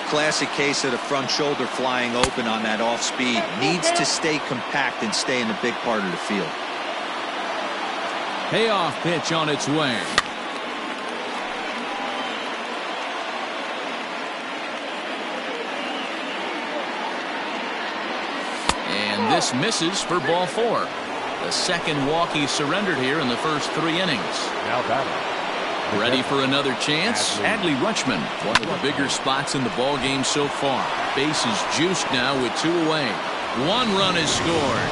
Classic case of the front shoulder flying open on that off speed. Needs to stay compact and stay in the big part of the field. Payoff pitch on its way. And this misses for ball 4. The second walk he surrendered here in the first 3 innings. Now batting. Ready for another chance? Adley Rutschman, one of the bigger spots in the ball game so far. Base is juiced now with 2 away. 1 run is scored.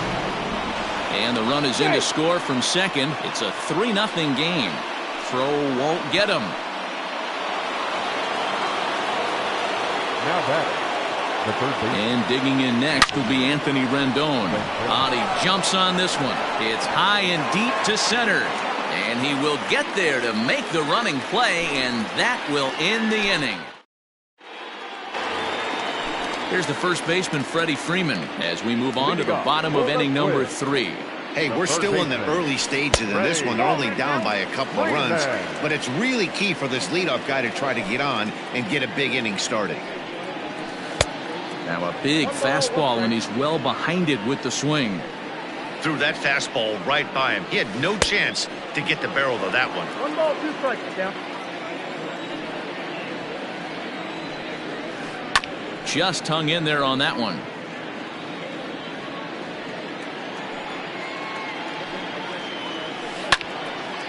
And the run is in to score from second. It's a 3-0 game. Throw won't get him. Now batting. And digging in next will be Anthony Rendon. He jumps on this one. It's high and deep to center. And he will get there to make the running play, and that will end the inning. Here's the first baseman, Freddie Freeman, as we move on to the bottom of inning number 3. Hey, we're still in the early stages of this one. They're only down by a couple of runs. But it's really key for this leadoff guy to try to get on and get a big inning started. Now a big fastball, and he's well behind it with the swing. Threw that fastball right by him. He had no chance to get the barrel of that one. 1 ball, 2 strikes down. Just hung in there on that one.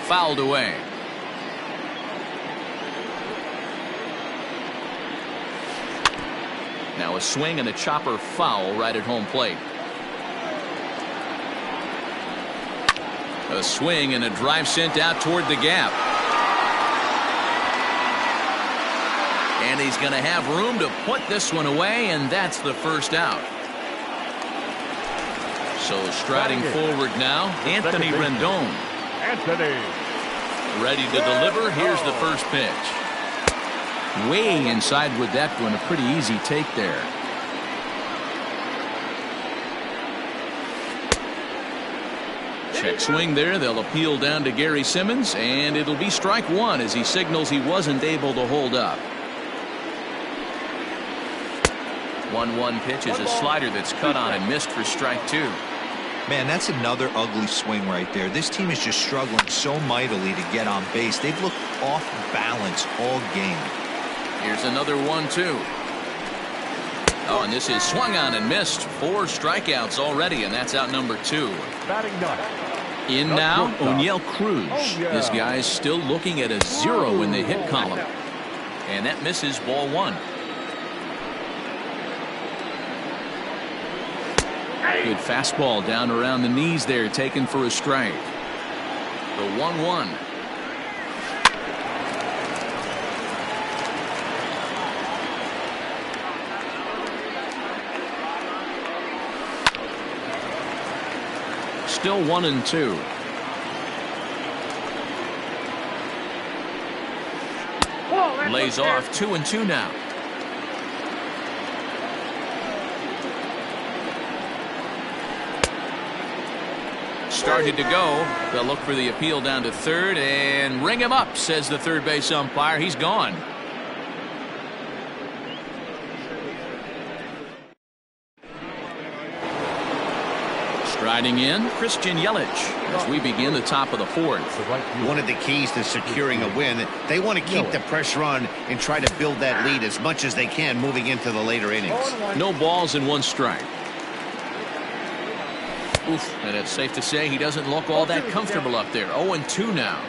Fouled away. Now a swing and a chopper foul right at home plate. A swing and a drive sent out toward the gap. And he's going to have room to put this one away, and that's the first out. So striding forward now, Anthony Rendon. Anthony. Ready to deliver. Here's the first pitch. Way inside with that one. A pretty easy take there. Check swing there. They'll appeal down to Gary Simmons, and it'll be strike one as he signals he wasn't able to hold up. 1-1 pitch is a slider that's cut on and missed for strike two. Man, that's another ugly swing right there. This team is just struggling so mightily to get on base. They've looked off balance all game. Here's another 1-2. Oh, and this is swung on and missed. 4 strikeouts already, and that's out number 2. Batting ninth. In now, O'Neill Cruz. This guy's still looking at a 0 in the hit column. And that misses, ball 1. Good fastball down around the knees there, taken for a strike. The 1-1. Still 1-2. Lays off 2-2 now. Started to go. They'll look for the appeal down to third and ring him up, says the third base umpire. He's gone. Striding in, Christian Yelich as we begin the top of the 4th. One of the keys to securing a win, they want to keep the pressure on and try to build that lead as much as they can moving into the later innings. No balls and 1 strike. Oof, and it's safe to say he doesn't look all that comfortable up there. 0-2 now.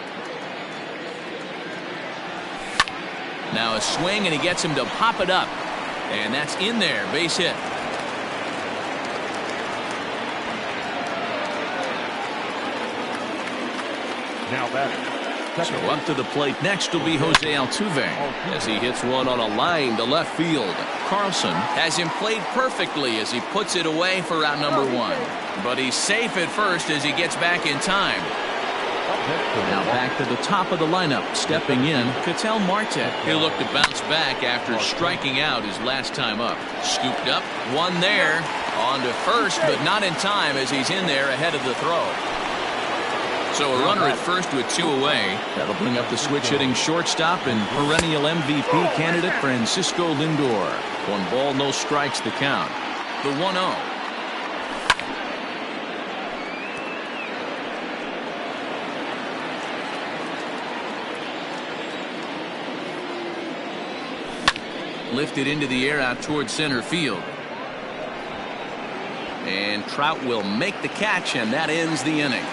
Now a swing, and he gets him to pop it up. And that's in there. Base hit. Now batting. So up to the plate next will be Jose Altuve as he hits one on a line to left field. Carlson has him played perfectly as he puts it away for out number 1. But he's safe at first as he gets back in time. Now back to the top of the lineup, stepping in, Ketel Marte. He'll look to bounce back after striking out his last time up. Scooped up, one there, on to first, but not in time as he's in there ahead of the throw. So a runner at first with 2 away. That'll bring up the switch-hitting shortstop and perennial MVP candidate Francisco Lindor. 1 ball, no strikes the count. The 1-0. Lifted into the air out towards center field. And Trout will make the catch, and that ends the inning.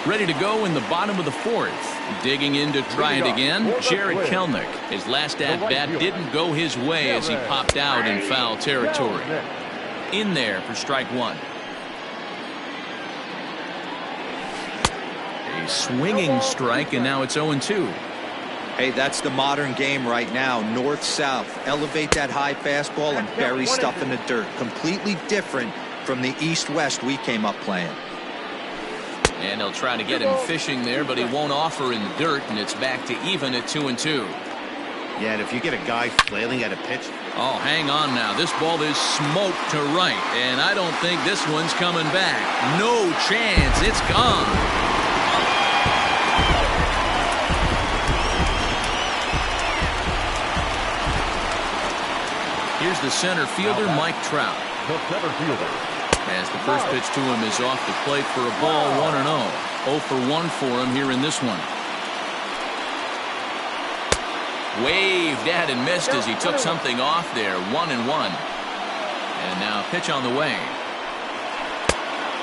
Ready to go in the bottom of the 4th. Digging in to try it again, Jared Kelenic. His last at-bat didn't go his way as he popped out in foul territory. In there for strike 1. A swinging strike, and now it's 0-2. Hey, that's the modern game right now. North-south. Elevate that high fastball and bury stuff in the dirt. Completely different from the east-west we came up playing. And they'll try to get him fishing there, but he won't offer in the dirt, and it's back to even at 2-2. Yeah, and if you get a guy flailing at a pitch. Oh, hang on now. This ball is smoked to right, and I don't think this one's coming back. No chance. It's gone. Here's the center fielder, Mike Trout. The center fielder. As the first pitch to him is off the plate for a ball, 1-0. 0 for 1 for him here in this one. Waved at and missed as he took something off there. 1-1. And now pitch on the way.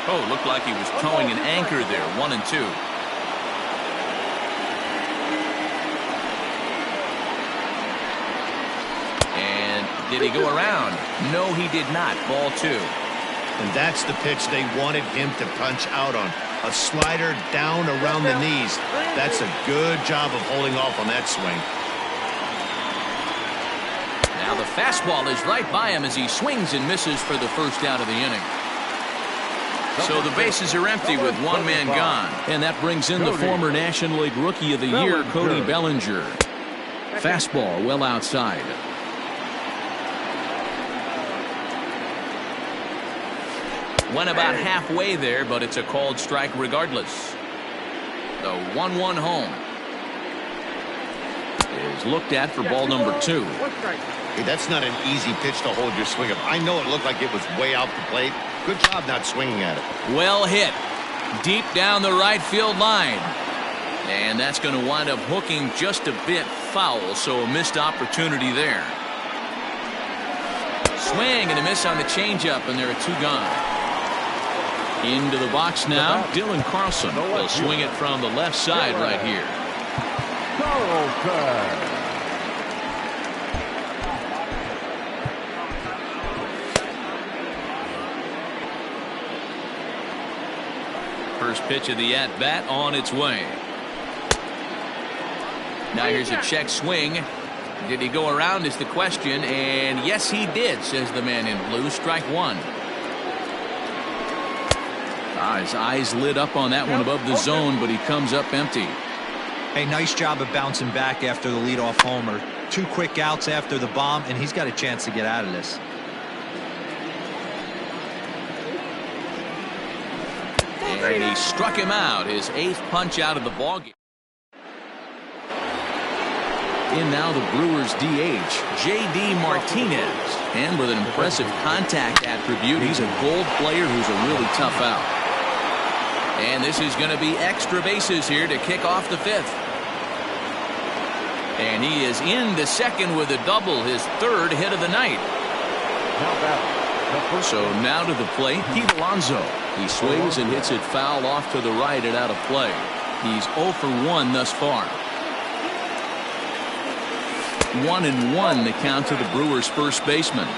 Oh, looked like he was towing an anchor there. 1-2. And did he go around? No, he did not. Ball 2. And that's the pitch they wanted him to punch out on. A slider down around the knees. That's a good job of holding off on that swing. Now the fastball is right by him as he swings and misses for the first out of the inning. So the bases are empty with one man gone. And that brings in the former National League Rookie of the Year, Cody Bellinger. Fastball well outside. Went about halfway there, but it's a called strike regardless. The 1-1 home is looked at for ball number 2. Hey, that's not an easy pitch to hold your swing up. I know it looked like it was way out the plate. Good job not swinging at it. Well hit. Deep down the right field line. And that's going to wind up hooking just a bit foul, so a missed opportunity there. Swing and a miss on the changeup, and there are 2 gone. Into the box now, Dylan Carlson will swing it from the left side right here. First pitch of the at-bat on its way. Now here's a check swing. Did he go around is the question, and yes he did, says the man in blue. Strike 1. His eyes lit up on that one above the zone, but he comes up empty. Hey, nice job of bouncing back after the leadoff homer. 2 quick outs after the bomb, and he's got a chance to get out of this. And he struck him out, his 8th punch out of the ballgame. In now the Brewers DH, J.D. Martinez. And with an impressive contact attribute, he's a gold player who's a really tough out. And this is going to be extra bases here to kick off the 5th. And he is in the second with a double, his 3rd hit of the night. So now to the plate, Pete Alonso. He swings and hits it foul off to the right and out of play. He's 0 for 1 thus far. 1-1 the count to the Brewers' first baseman.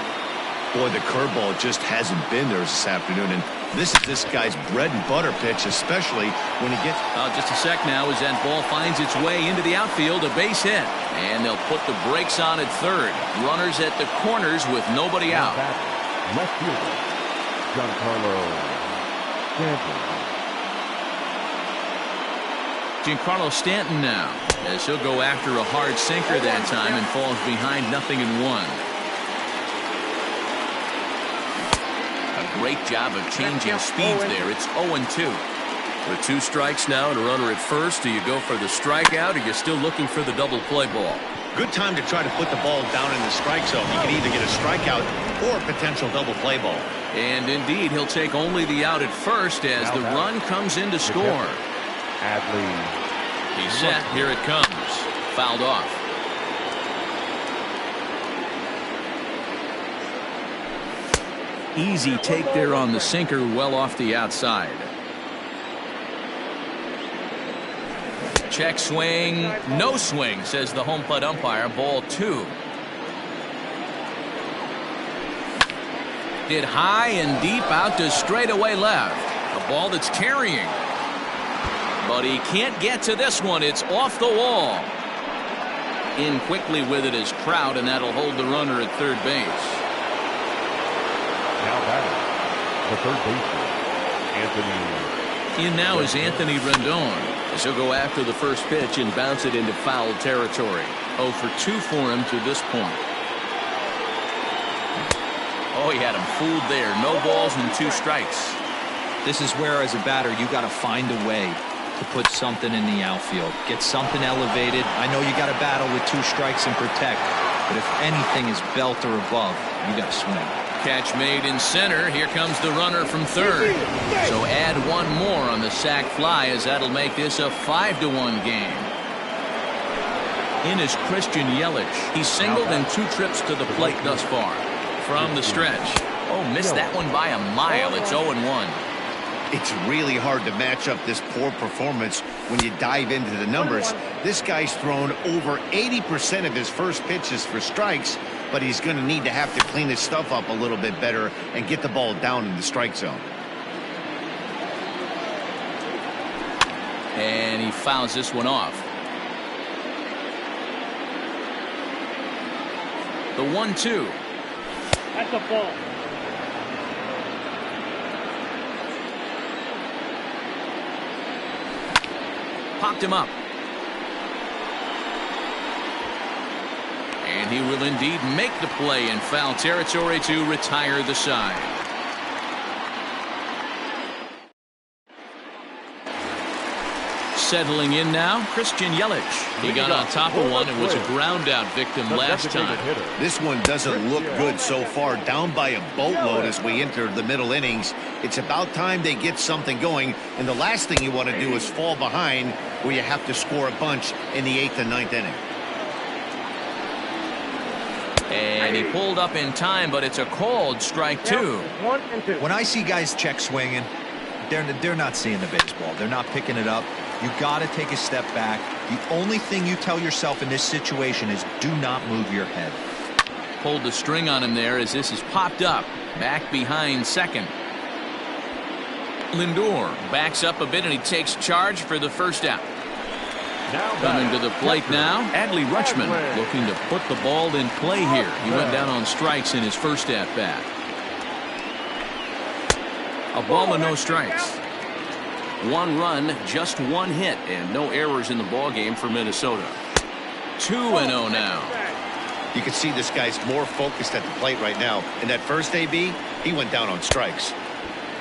Boy, the curveball just hasn't been there this afternoon, and this is this guy's bread and butter pitch, especially when he gets... Just a sec now as that ball finds its way into the outfield, a base hit. And they'll put the brakes on at third. Runners at the corners with nobody out. Left fielder, Giancarlo Stanton. Giancarlo Stanton now, as he'll go after a hard sinker that time and falls behind 0-1. A great job of changing speeds there. It's 0-2. With 2 strikes now and a runner at first, do you go for the strikeout or you're still looking for the double play ball? Good time to try to put the ball down in the strike zone. You can either get a strikeout or a potential double play ball. And indeed, he'll take only the out at first as the run comes in to score. He's set. Here it comes. Fouled off. Easy take there on the sinker, well off the outside. Check swing. No swing, says the home plate umpire. Ball 2. Hit high and deep out to straightaway left. A ball that's carrying. But he can't get to this one. It's off the wall. In quickly with it is Trout, and that'll hold the runner at third base. Now batting, the third baseman, Anthony. In now is Anthony Rendon, as he'll go after the first pitch and bounce it into foul territory. 0 for 2 for him to this point. Oh, he had him fooled there. No balls and 2 strikes. This is where, as a batter, you got to find a way to put something in the outfield. Get something elevated. I know you got to battle with 2 strikes and protect, but if anything is belt or above, you got to swing. Catch made in center. Here comes the runner from third. So add 1 more on the sac fly, as that'll make this a 5-1 game. In is Christian Yelich. He's singled in 2 trips to the plate thus far. From the stretch. Oh, missed that one by a mile. It's 0-1. It's really hard to match up this poor performance when you dive into the numbers. This guy's thrown over 80% of his first pitches for strikes, but he's going to need to have to clean his stuff up a little bit better and get the ball down in the strike zone. And he fouls this one off. The 1-2. That's a ball. Popped him up. And he will indeed make the play in foul territory to retire the side. Settling in now, Christian Yelich. He got on top of one and was a ground out victim last time. This one doesn't look good so far. Down by a boatload as we enter the middle innings. It's about time they get something going, and the last thing you want to do is fall behind where you have to score a bunch in the 8th and 9th inning. And he pulled up in time, but it's a called strike 2. 1 and 2. When I see guys check swinging, they're not seeing the baseball. They're not picking it up. You got to take a step back. The only thing you tell yourself in this situation is do not move your head. Pulled the string on him there as this is popped up. Back behind second. Lindor backs up a bit and he takes charge for the first out. Coming to the plate now, Adley Rutschman looking to put the ball in play here. He went down on strikes in his first at bat. A ball and no strikes. 1 run, just 1 hit, and no errors in the ball game for Minnesota. 2-0 now. You can see this guy's more focused at the plate right now. In that first AB, he went down on strikes.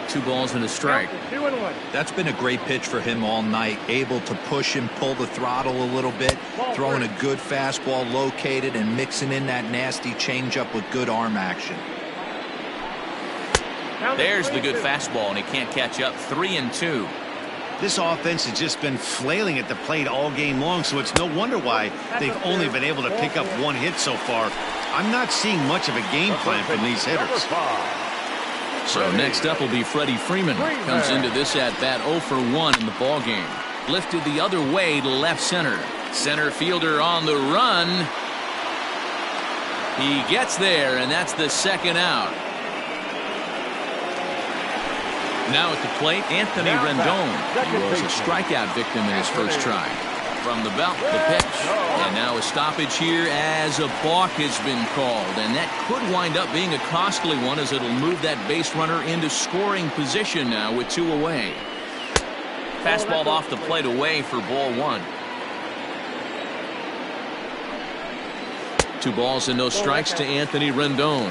2 balls and a strike. 2 and 1. That's been a great pitch for him all night. Able to push and pull the throttle a little bit. Throwing a good fastball located and mixing in that nasty changeup with good arm action. There's the good fastball, and he can't catch up. 3-2. This offense has just been flailing at the plate all game long, so it's no wonder why they've only been able to pick up 1 hit so far. I'm not seeing much of a game plan from these hitters. So next up will be Freddie Freeman. Comes into this at bat 0 for 1 in the ball game. Lifted the other way to left center. Center fielder on the run. He gets there, and that's the second out. Now at the plate, Anthony Rendon. He was a strikeout victim in his first try. From the belt, the pitch. And now a stoppage here as a balk has been called. And that could wind up being a costly one as it'll move that base runner into scoring position now with 2 away. Fastball off the plate away for ball 1. 2 balls and no strikes to Anthony Rendon.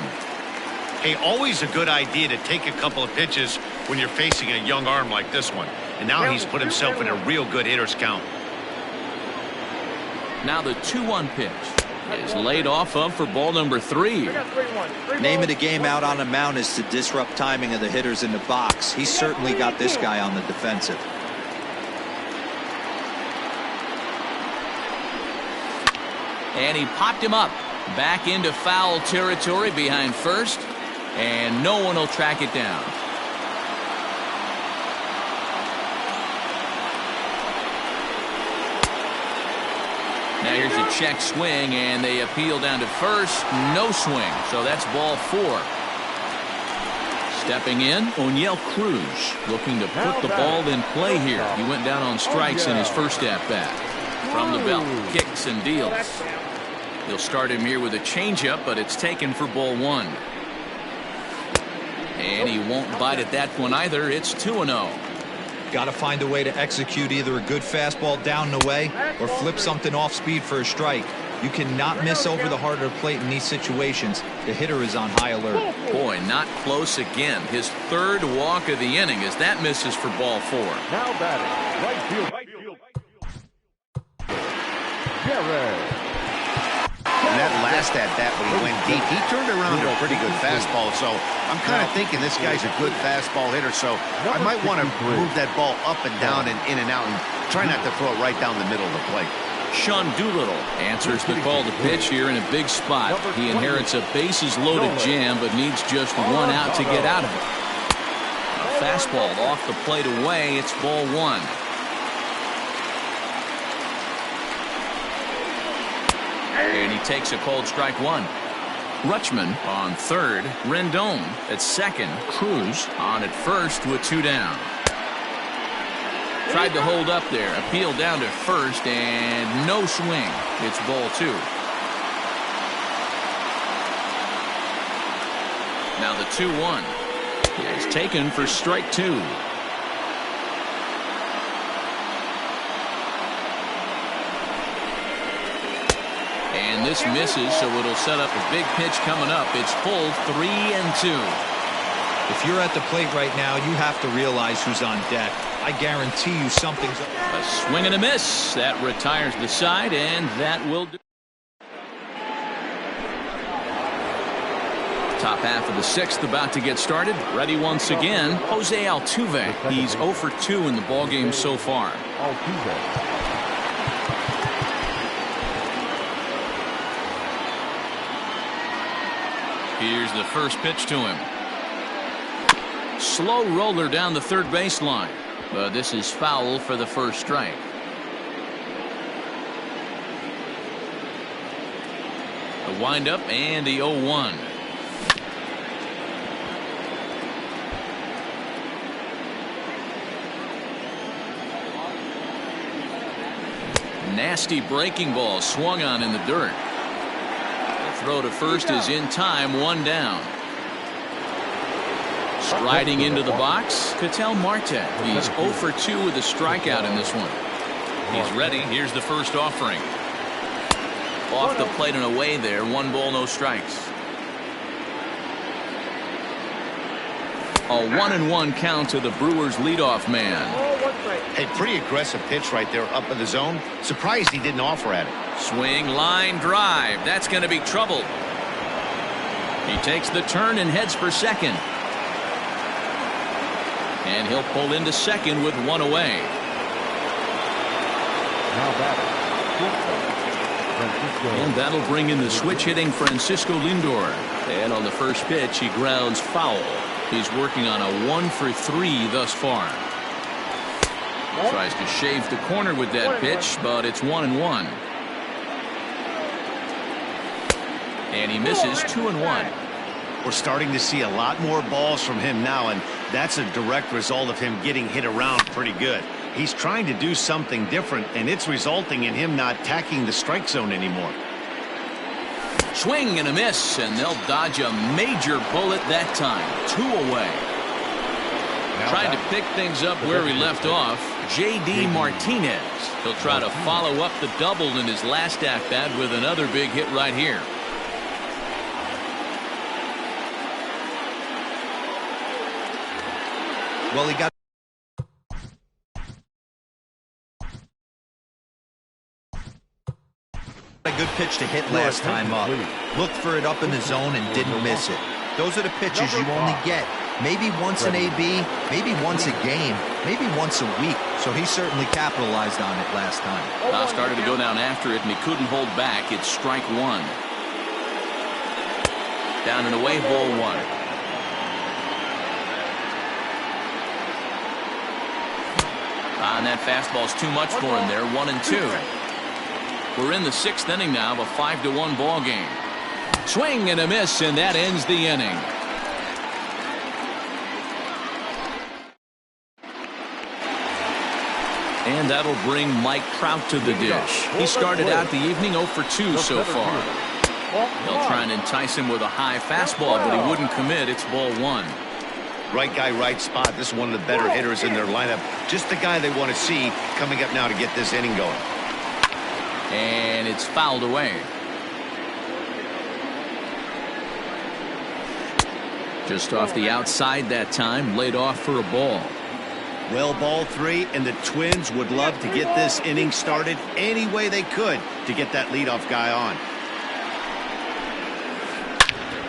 Hey, always a good idea to take a couple of pitches when you're facing a young arm like this one. And now he's put himself in a real good hitter's count. Now the 2-1 pitch is laid off of for ball number 3. Name of the game out on the mound is to disrupt timing of the hitters in the box. He's certainly got this guy on the defensive. And he popped him up. Back into foul territory behind first. And no one will track it down. Now here's a check swing, and they appeal down to first. No swing, so that's ball 4. Stepping in, O'Neill Cruz looking to put the ball in play here. He went down on strikes in his first at-bat. From the belt, kicks and deals. He'll start him here with a changeup, but it's taken for ball 1. And he won't bite at that one either. It's 2-0. Got to find a way to execute either a good fastball down and away or flip something off speed for a strike. You cannot miss over the heart of the plate in these situations. The hitter is on high alert. Boy, not close again. His 3rd walk of the inning as that misses for ball 4. Now batting, right field. Garrett. And that last at-bat when he went deep, he turned around to a pretty good fastball. So I'm kind of thinking this guy's a good fastball hitter. So I might want to move that ball up and down and in and out and try not to throw it right down the middle of the plate. Sean Doolittle answers the call to pitch here in a big spot. He inherits a bases-loaded jam, but needs just 1 out to get out of it. A fastball off the plate away. It's ball 1. And he takes a cold strike 1. Rutschman on third. Rendon at second. Cruz on at first with 2 down. Tried to hold up there. Appeal down to first and no swing. It's ball 2. Now the 2-1 is taken for strike 2. And this misses, so it'll set up a big pitch coming up. It's pulled 3-2. If you're at the plate right now, you have to realize who's on deck. I guarantee you something's up. A swing and a miss. That retires the side, and that will do. Top half of the 6th about to get started. Ready once again, Jose Altuve. He's 0 for 2 in the ballgame so far. Altuve. Here's the first pitch to him. Slow roller down the third baseline. But this is foul for the first strike. The windup and the 0-1. Nasty breaking ball swung on in the dirt. The throw to first is in time. 1 down. Striding into the box, Ketel Marte. He's 0 for 2 with a strikeout in this one. He's ready. Here's the first offering. Off the plate and away there. 1 ball, no strikes. A 1-1 count to the Brewers leadoff man. Hey, pretty aggressive pitch right there up in the zone. Surprised he didn't offer at it. Swing, line drive. That's going to be trouble. He takes the turn and heads for second. And he'll pull into second with 1 away. Now batting. And that'll bring in the switch hitting Francisco Lindor. And on the first pitch, he grounds foul. He's working on a 1 for 3 thus far. Tries to shave the corner with that pitch, but it's 1-1. And he misses 2-1. We're starting to see a lot more balls from him now, and that's a direct result of him getting hit around pretty good. He's trying to do something different, and it's resulting in him not tacking the strike zone anymore. Swing and a miss, and they'll dodge a major bullet that time. 2 away. Trying to pick things up where he left off, J.D. Martinez. He'll try to follow up the double in his last at-bat with another big hit right here. Well, he got a good pitch to hit last time up. Looked for it up in the zone and didn't miss it. Those are the pitches you only get maybe once an AB, maybe once a game, maybe once a week. So he certainly capitalized on it last time. Started to go down after it, and he couldn't hold back. It's strike 1. Down and away, ball 1. And that fastball's too much for him there. 1-2. We're in the 6th inning now of a 5-1 ball game. Swing and a miss, and that ends the inning. And that'll bring Mike Trout to the dish. He started out the evening 0 for 2 so far. They'll try and entice him with a high fastball, but he wouldn't commit. It's ball 1. Right guy, right spot. This is one of the better hitters in their lineup. Just the guy they want to see coming up now to get this inning going. And it's fouled away. Just off the outside that time, laid off for a ball. Well, ball 3, and the Twins would love to get this inning started any way they could to get that leadoff guy on.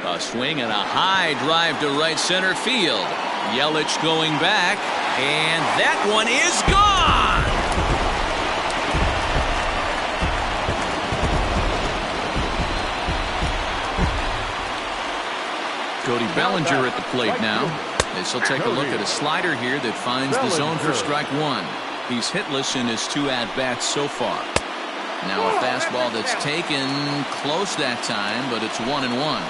A swing and a high drive to right center field. Yelich going back, and that one is gone. Cody Bellinger at the plate now. As he'll take a look at a slider here that finds the zone for strike 1. He's hitless in his 2 at-bats so far. Now a fastball that's taken close that time, but it's 1-1.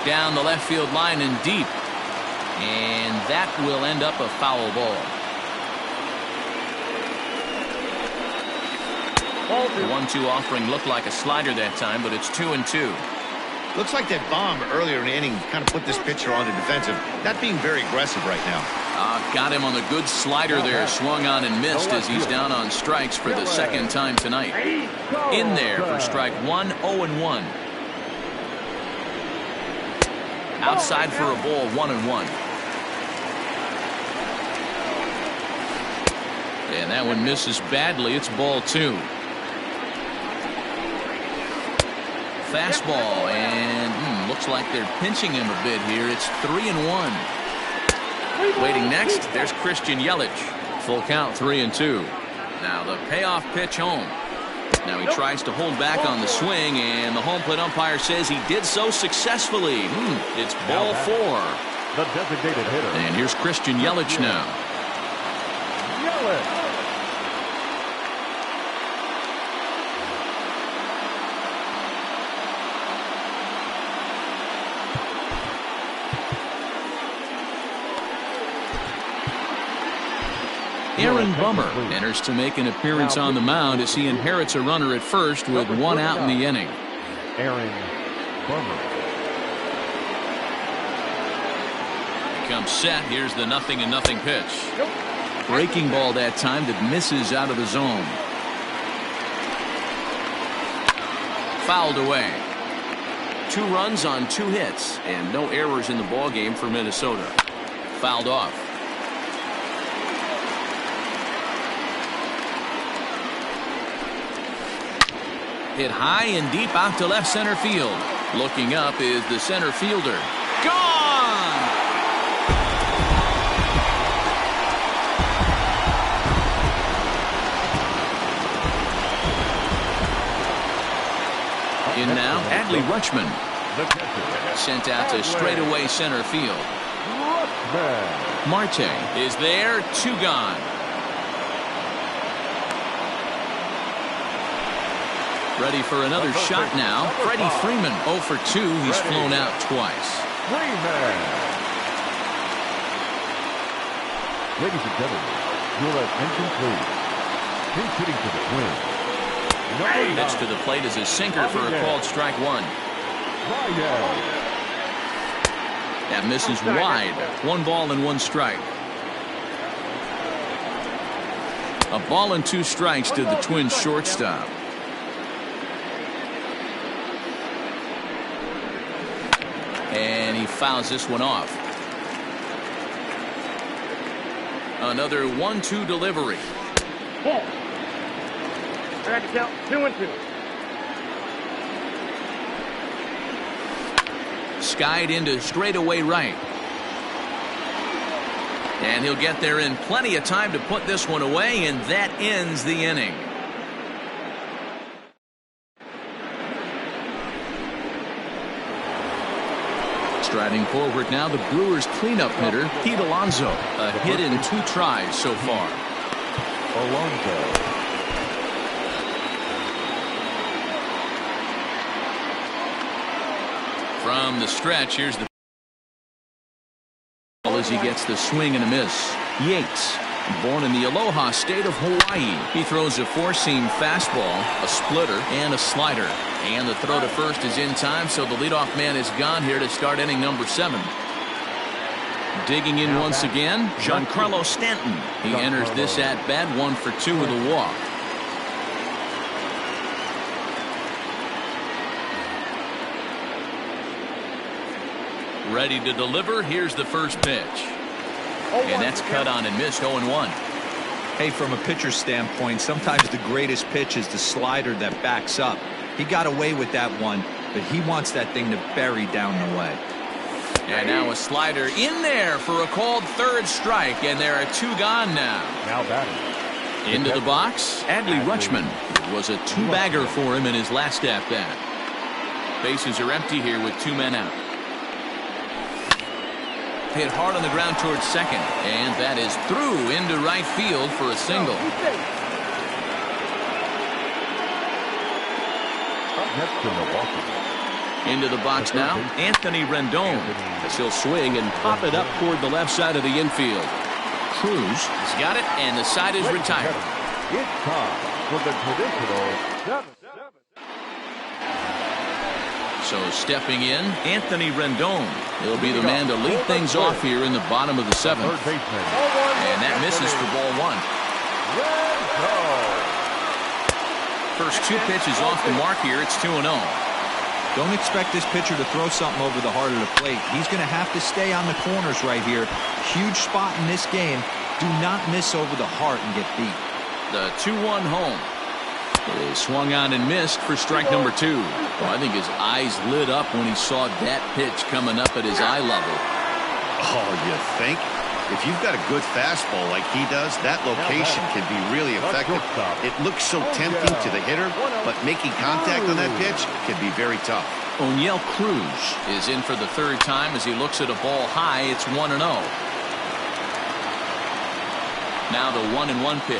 Down the left field line and deep. And that will end up a foul ball. The 1-2 offering looked like a slider that time, but it's 2-2. Looks like that bomb earlier in the inning kind of put this pitcher on the defensive. Not being very aggressive right now. Got him on the good slider there. Swung on and missed as he's down on strikes for the second time tonight. In there for strike 1, 0-1. Outside for a ball, 1-1. And that one misses badly. It's ball 2. Fastball, and looks like they're pinching him a bit here. It's 3-1. Waiting next, there's Christian Yelich. Full count, 3-2. Now the payoff pitch home. Now he tries to hold back on the swing, and the home plate umpire says he did so successfully. It's ball 4. The designated hitter. And here's Christian Yelich now. Yelich. Aaron Bummer enters to make an appearance on the mound as he inherits a runner at first with 1 out in the inning. Aaron Bummer. He comes set. Here's the 0-0 pitch. Breaking ball that time that misses out of the zone. Fouled away. 2 runs on 2 hits and no errors in the ballgame for Minnesota. Fouled off. Hit high and deep out to left center field. Looking up is the center fielder. Gone! In now, Adley Rutschman. Sent out to straightaway center field. Marte is there, 2 gone. Ready for another shot now. Freddie Freeman 0 for 2. He's flown out twice. Freeman. Ladies and gentlemen, your attention please. He's hitting to the Twins. Pitch to the plate is a sinker for a called strike 1. That misses wide. 1 ball and 1 strike. A ball and 2 strikes to the Twins shortstop. And he fouls this one off. Another 1-2 delivery. Ball. I can count 2-2. Skied into straightaway right. And he'll get there in plenty of time to put this one away, and that ends the inning. Striding forward now, the Brewers' cleanup hitter, Pete Alonso. A hit in 2 tries so far. Alonso. From the stretch, here's the ball as he gets the swing and a miss. Yates, born in the Aloha state of Hawaii. He throws a 4-seam fastball, a splitter, and a slider. And the throw to first is in time, so the leadoff man is gone here to start inning number 7. Digging in once again, Giancarlo Stanton. He enters this at-bat 1 for 2 with a walk. Ready to deliver. Here's the first pitch. And that's cut on and missed. 0-1. Hey, from a pitcher's standpoint, sometimes the greatest pitch is the slider that backs up. He got away with that one, but he wants that thing to bury down the way. And now a slider in there for a called 3rd strike, and there are 2 gone now. Now batting. Into the box, Adley Rutschman. It was a 2-bagger for him in his last at-bat. Bases are empty here with 2 men out. Hit hard on the ground towards second, and that is through into right field for a single. Up next to Milwaukee, Into the box now, Anthony Rendon. As he'll swing and pop it up toward the left side of the infield. Cruz has got it, and the side is retired. It's time for the traditional 7. So stepping in, Anthony Rendon. He'll be the man to lead things off here in the bottom of the 7th. And that misses for ball 1. First 2 pitches off the mark here. It's 2-0. Don't expect this pitcher to throw something over the heart of the plate. He's going to have to stay on the corners right here. Huge spot in this game. Do not miss over the heart and get beat. The 2-1 home is swung on and missed for strike number 2. Well, I think his eyes lit up when he saw that pitch coming up at his eye level. Oh, you think? If you've got a good fastball like he does, that location can be really effective. It looks so tempting to the hitter, but making contact on that pitch can be very tough. O'Neill Cruz is in for the 3rd time as he looks at a ball high. It's 1-0. Now the 1-1 pitch.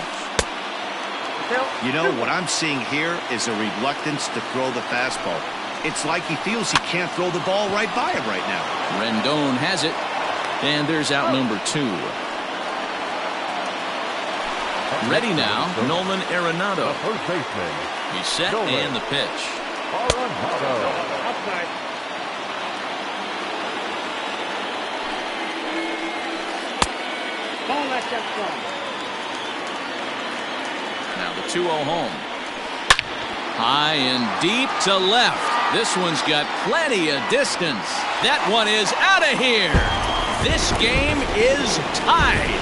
You know, what I'm seeing here is a reluctance to throw the fastball. It's like he feels he can't throw the ball right by him right now. Rendon has it. And there's out number 2. Ready now, Nolan Arenado. He's set and the pitch. Outside. Ball left that strong. Now the 2-0 home. High and deep to left. This one's got plenty of distance. That one is out of here. This game is tied.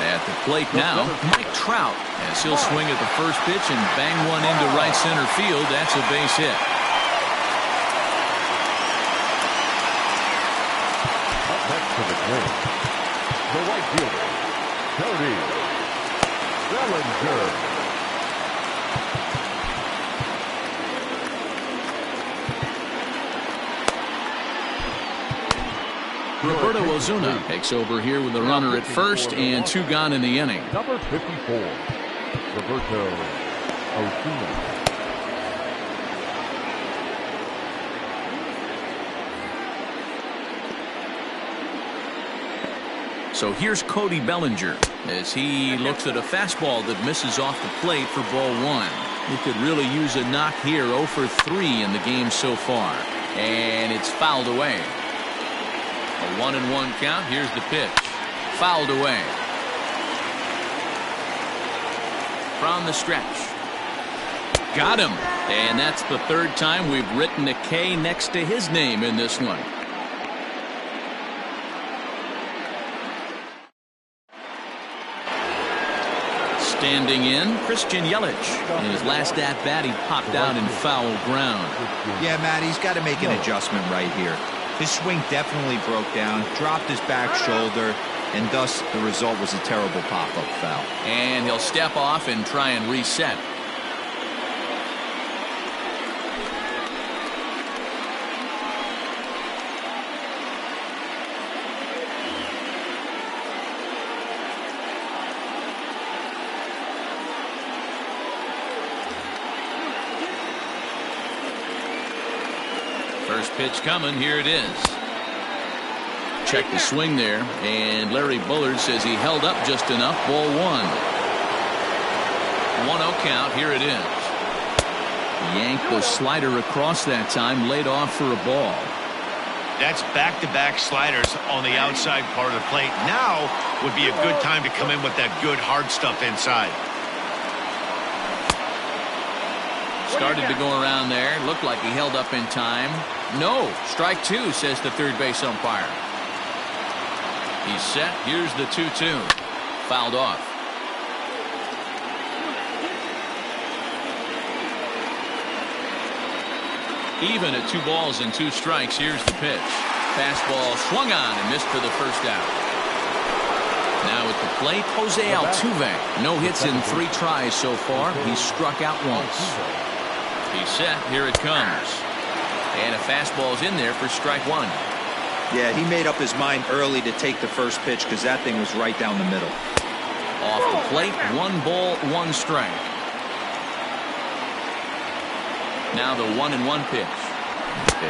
At the plate now, Mike Trout, as he'll swing at the first pitch and bang one into right center field. That's a base hit. Up next to the plate, the right fielder, Cody Bellinger. Roberto Ozuna takes over here with a runner at first and 2 gone in the inning. Number 54, Roberto Ozuna. So here's Cody Bellinger as he looks at a fastball that misses off the plate for ball 1. He could really use a knock here. 0 for 3 in the game so far. And it's fouled away. A 1-1 count. Here's the pitch. Fouled away. From the stretch. Got him. And that's the 3rd time we've written a K next to his name in this one. Standing in, Christian Yelich. In his last at-bat, he popped out in foul ground. Yeah, Matt, he's got to make an adjustment right here. His swing definitely broke down, dropped his back shoulder, and thus the result was a terrible pop-up foul. And he'll step off and try and reset. First pitch coming. Here it is. Check the swing there. And Larry Bullard says he held up just enough. Ball 1. 1-0 count. Here it is. Yanked the slider across that time. Laid off for a ball. That's back-to-back sliders on the outside part of the plate. Now would be a good time to come in with that good hard stuff inside. Started to go around there. Looked like he held up in time. No. Strike 2, says the third base umpire. He's set. Here's the 2-2. Fouled off. Even at 2 balls and 2 strikes. Here's the pitch. Fastball swung on and missed for the first out. Now at the plate, Jose Altuve. No hits in 3 tries so far. He's struck out once. He's set. Here it comes. And a fastball's in there for strike 1. Yeah, he made up his mind early to take the first pitch because that thing was right down the middle. Off the plate, 1 ball, 1 strike. Now the 1-1 pitch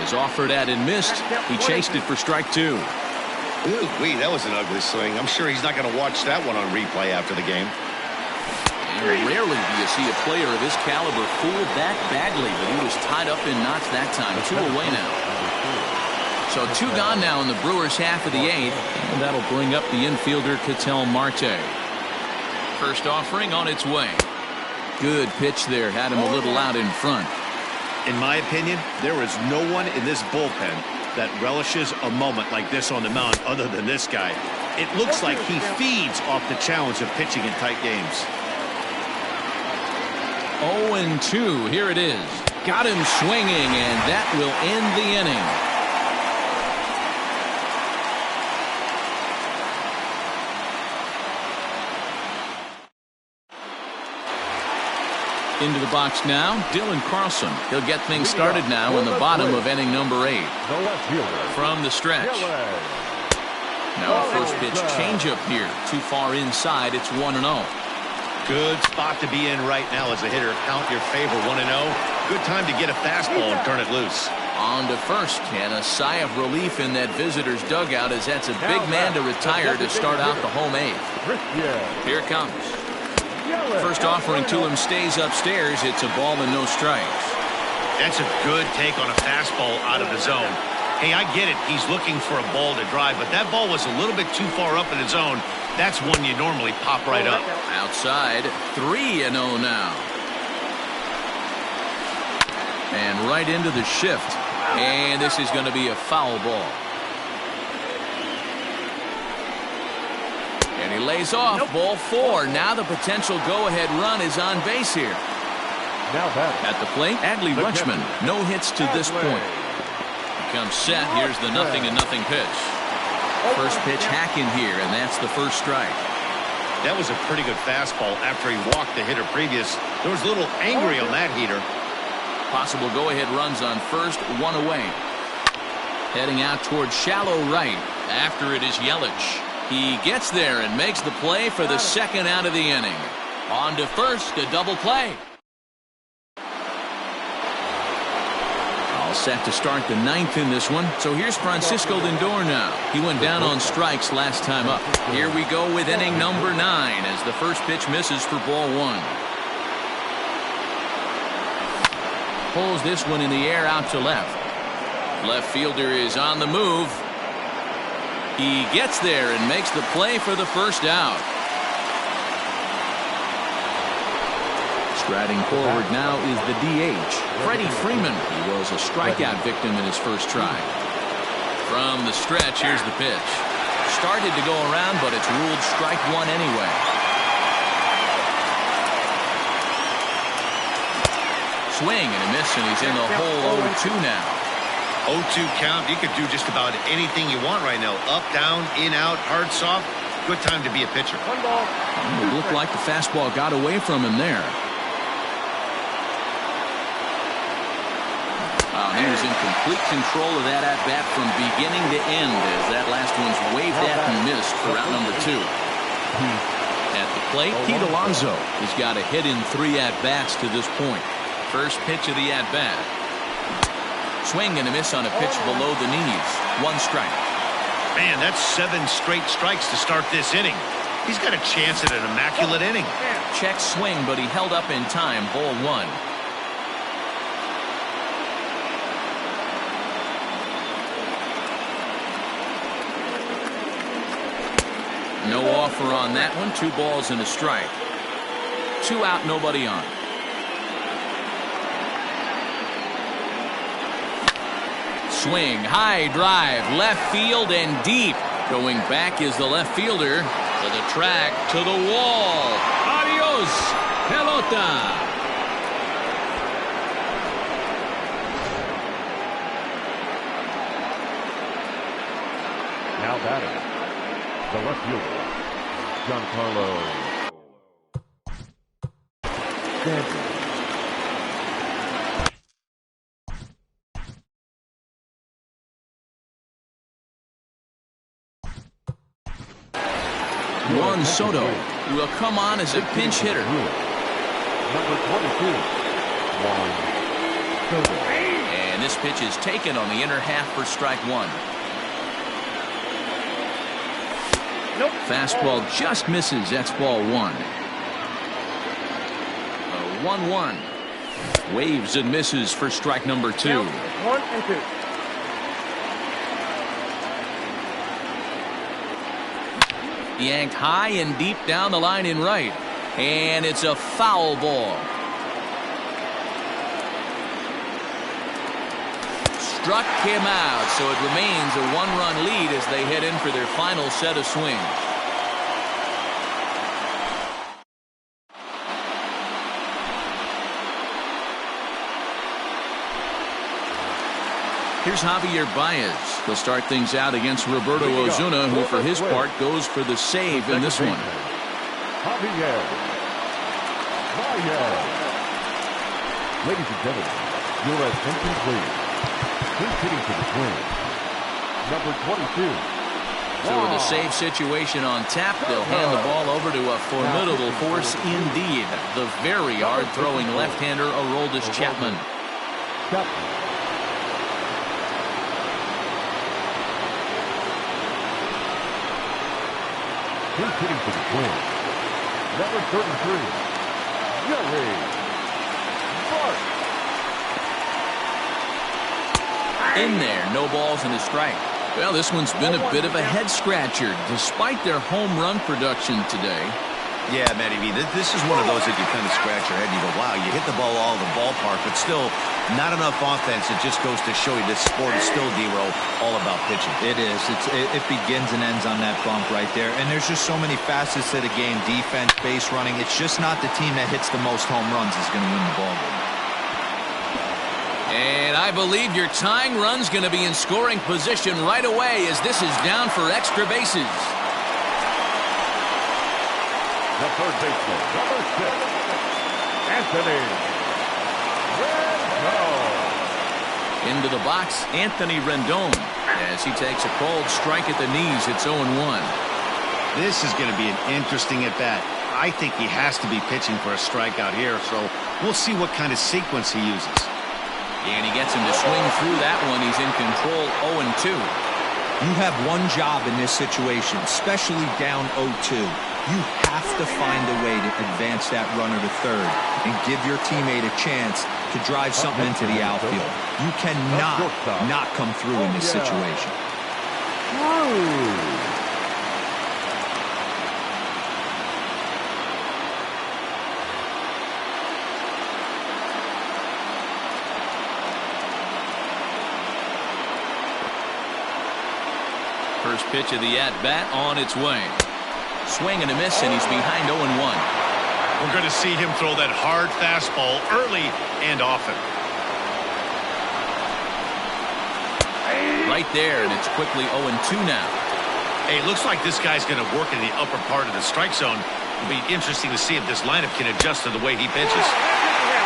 is offered at and missed. He chased it for strike 2. Ooh-wee, that was an ugly swing. I'm sure he's not going to watch that one on replay after the game. And rarely do you see a player of his caliber fooled that badly, but he was tied up in knots that time. 2 away now. So 2 gone now in the Brewers' half of the 8th, and that'll bring up the infielder Ketel Marte. First offering on its way. Good pitch there, had him a little out in front. In my opinion, there is no one in this bullpen that relishes a moment like this on the mound other than this guy. It looks like he feeds off the challenge of pitching in tight games. 0-2. Here it is. Got him swinging, and that will end the inning. Into the box now, Dylan Carlson. He'll get things started now in the bottom of inning number 8. From the stretch. Now a first pitch changeup here. Too far inside. It's 1-0. Good spot to be in right now as a hitter. Count your favor, 1-0. Good time to get a fastball and turn it loose. On to first, and a sigh of relief in that visitor's dugout as that's a big man to retire to start out the home 8th. Here it comes. First offering to him stays upstairs. It's a ball and no strikes. That's a good take on a fastball out of the zone. Hey, I get it. He's looking for a ball to drive, but that ball was a little bit too far up in the zone. That's one you normally pop right up. Outside, 3-0 now. And right into the shift. And this is going to be a foul ball. And he lays off. Ball 4. Now the potential go-ahead run is on base here. At the plate, Adley Rutschman. No hits to this point. He comes set. Here's the 0-0 pitch. First pitch hacking here, and that's the first strike. That was a pretty good fastball after he walked the hitter previous. There was a little angry on that heater. Possible go-ahead runs on first, 1 away. Heading out towards shallow right. After it is Yelich. He gets there and makes the play for the second out of the inning. On to first, a double play. All set to start the 9th in this one. So here's Francisco Lindor now. He went down on strikes last time up. Here we go with inning number 9 as the first pitch misses for ball 1. Pulls this one in the air out to left. Left fielder is on the move. He gets there and makes the play for the first out. Striding forward now is the DH, Freddie Freeman. He was a strikeout victim in his first try. From the stretch, here's the pitch. Started to go around, but it's ruled strike 1 anyway. Swing and a miss, and he's in the hole 0-2 now. 0-2 count. You could do just about anything you want right now. Up, down, in, out, hard, soft. Good time to be a pitcher. It looked like the fastball got away from him there. He was in complete control of that at-bat from beginning to end as that last one's waved at and missed for out number 2. At the plate, Pete Alonso has got a hit in 3 at-bats to this point. First pitch of the at-bat. Swing and a miss on a pitch below the knees. 1 strike. Man, that's 7 straight strikes to start this inning. He's got a chance at an immaculate inning. Check swing, but he held up in time. Ball 1. No offer on that one. 2 balls and a strike. 2 out, nobody on. Swing, high drive, left field and deep. Going back is the left fielder to the track, to the wall. Adios, pelota. Now batting, the left fielder, Giancarlo Stanton. Juan Soto will come on as a pinch hitter. Number 22, Juan Soto. And this pitch is taken on the inner half for strike one. Nope. Fastball just misses. That's ball one. 1-1. Waves and misses for strike number two. 1-2. Yanked high and deep down the line in right. And it's a foul ball. Struck him out, so it remains a one-run lead as they head in for their final set of swings. Here's Javier Baez. He'll start things out against Roberto Osuna, who for his part goes for the save in this one. Javier Baez. Ladies and gentlemen, your attention please. He's hitting to the Twins. Number 22. So with a save situation on tap, they'll hand the ball over to a formidable force indeed. The very hard-throwing left-hander Aroldis Chapman. He's hitting for the Twins. Number 33, Joey Bart. In there, no balls and a strike. Well, this one's been a bit of a head-scratcher, despite their home run production today. Yeah, Matty V, this is one of those that you kind of scratch your head and you go, wow, you hit the ball all over the ballpark, but still not enough offense. It just goes to show you this sport is still, D-Row, all about pitching. It is. It begins and ends on that bump right there. And there's just so many facets to the game. Defense, base running. It's just not the team that hits the most home runs is going to win the ball game. And I believe your tying run's going to be in scoring position right away as this is down for extra bases. The third baseman, number 6, Anthony Rendon. Into the box, Anthony Rendon. As he takes a cold strike at the knees, it's 0-1. This is going to be an interesting at-bat. I think he has to be pitching for a strikeout here, so we'll see what kind of sequence he uses. And he gets him to swing through that one. He's in control, 0-2. You have one job in this situation, especially down 0-2. You have to find a way to advance that runner to third and give your teammate a chance to drive something into the outfield. You cannot not come through in this situation. First pitch of the at-bat on its way. Swing and a miss, and he's behind 0-1. We're going to see him throw that hard fastball early and often. Right there, and it's quickly 0-2 now. Hey, looks like this guy's going to work in the upper part of the strike zone. It'll be interesting to see if this lineup can adjust to the way he pitches.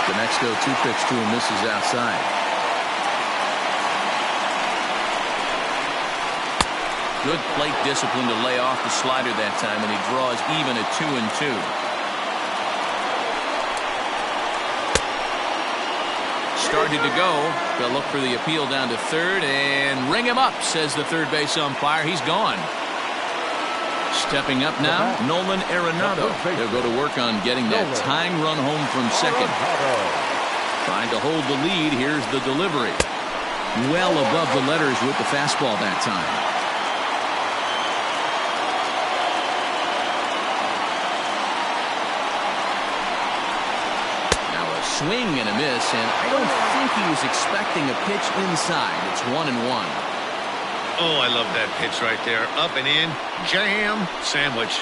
The next 0-2 pitch to him misses outside. Good plate discipline to lay off the slider that time, and he draws even at 2-2. Started to go. They'll look for the appeal down to third and ring him up, says the third base umpire. He's gone. Stepping up now, Nolan Arenado. They'll go to work on getting that tying run home from second. Trying to hold the lead. Here's the delivery. Well above the letters with the fastball that time. Swing and a miss, and I don't think he was expecting a pitch inside. It's 1-1. Oh, I love that pitch right there. Up and in, jam, sandwich.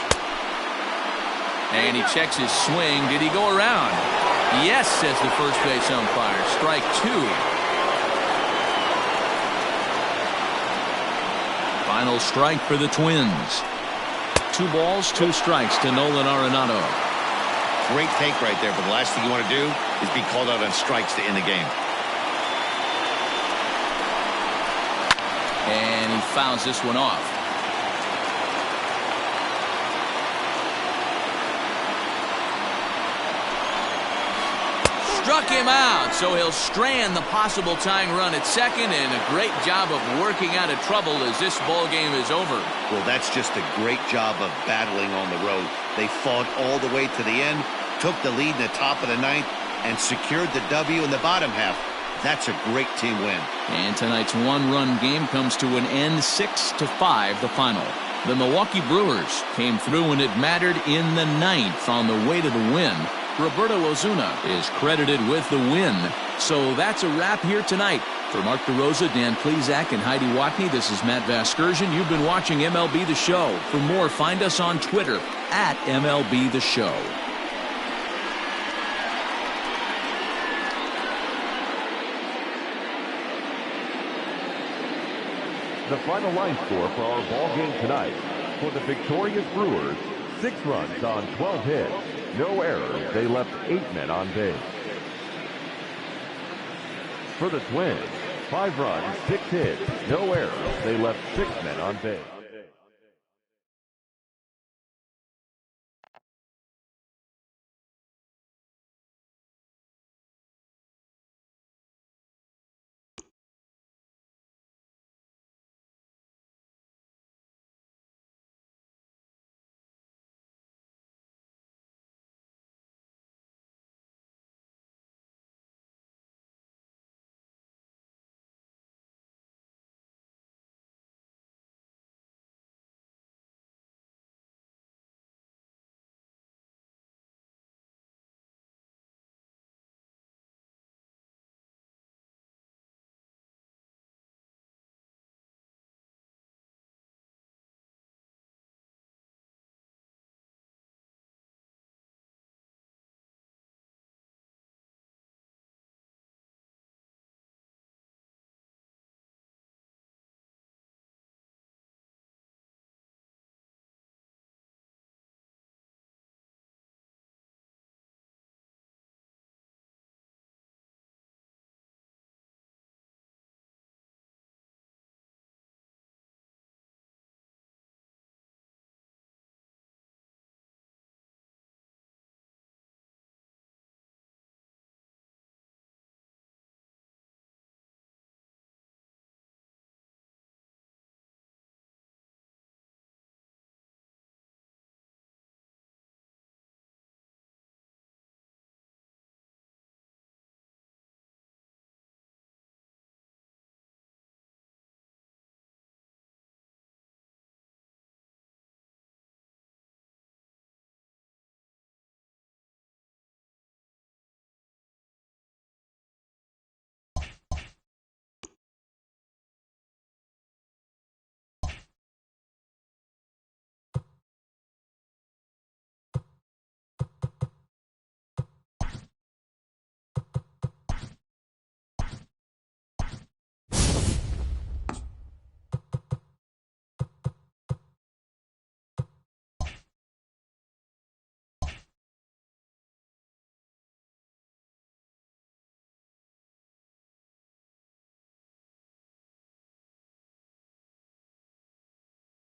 And he checks his swing. Did he go around? Yes, says the first base umpire. Strike two. Final strike for the Twins. 2 balls, 2 strikes to Nolan Arenado. Great take right there, but the last thing you want to do is be called out on strikes to end the game. And he fouls this one off. struck him out, so he'll strand the possible tying run at second, and a great job of working out of trouble as this ball game is over. Well, that's just a great job of battling on the road. They fought all the way to the end, took the lead in the top of the ninth, and secured the W in the bottom half. That's a great team win. And tonight's one-run game comes to an end, 6-5 the final. The Milwaukee Brewers came through when it mattered in the ninth on the way to the win. Roberto Ozuna is credited with the win. So that's a wrap here tonight. For Mark DeRosa, Dan Plezak, and Heidi Watney, this is Matt Vasgersian. You've been watching MLB The Show. For more, find us on Twitter at MLB The Show. The final line score for our ball game tonight. For the victorious Brewers, 6 runs on 12 hits. No errors. They left 8 men on base. For the Twins, 5 runs, 6 hits. No errors. They left 6 men on base.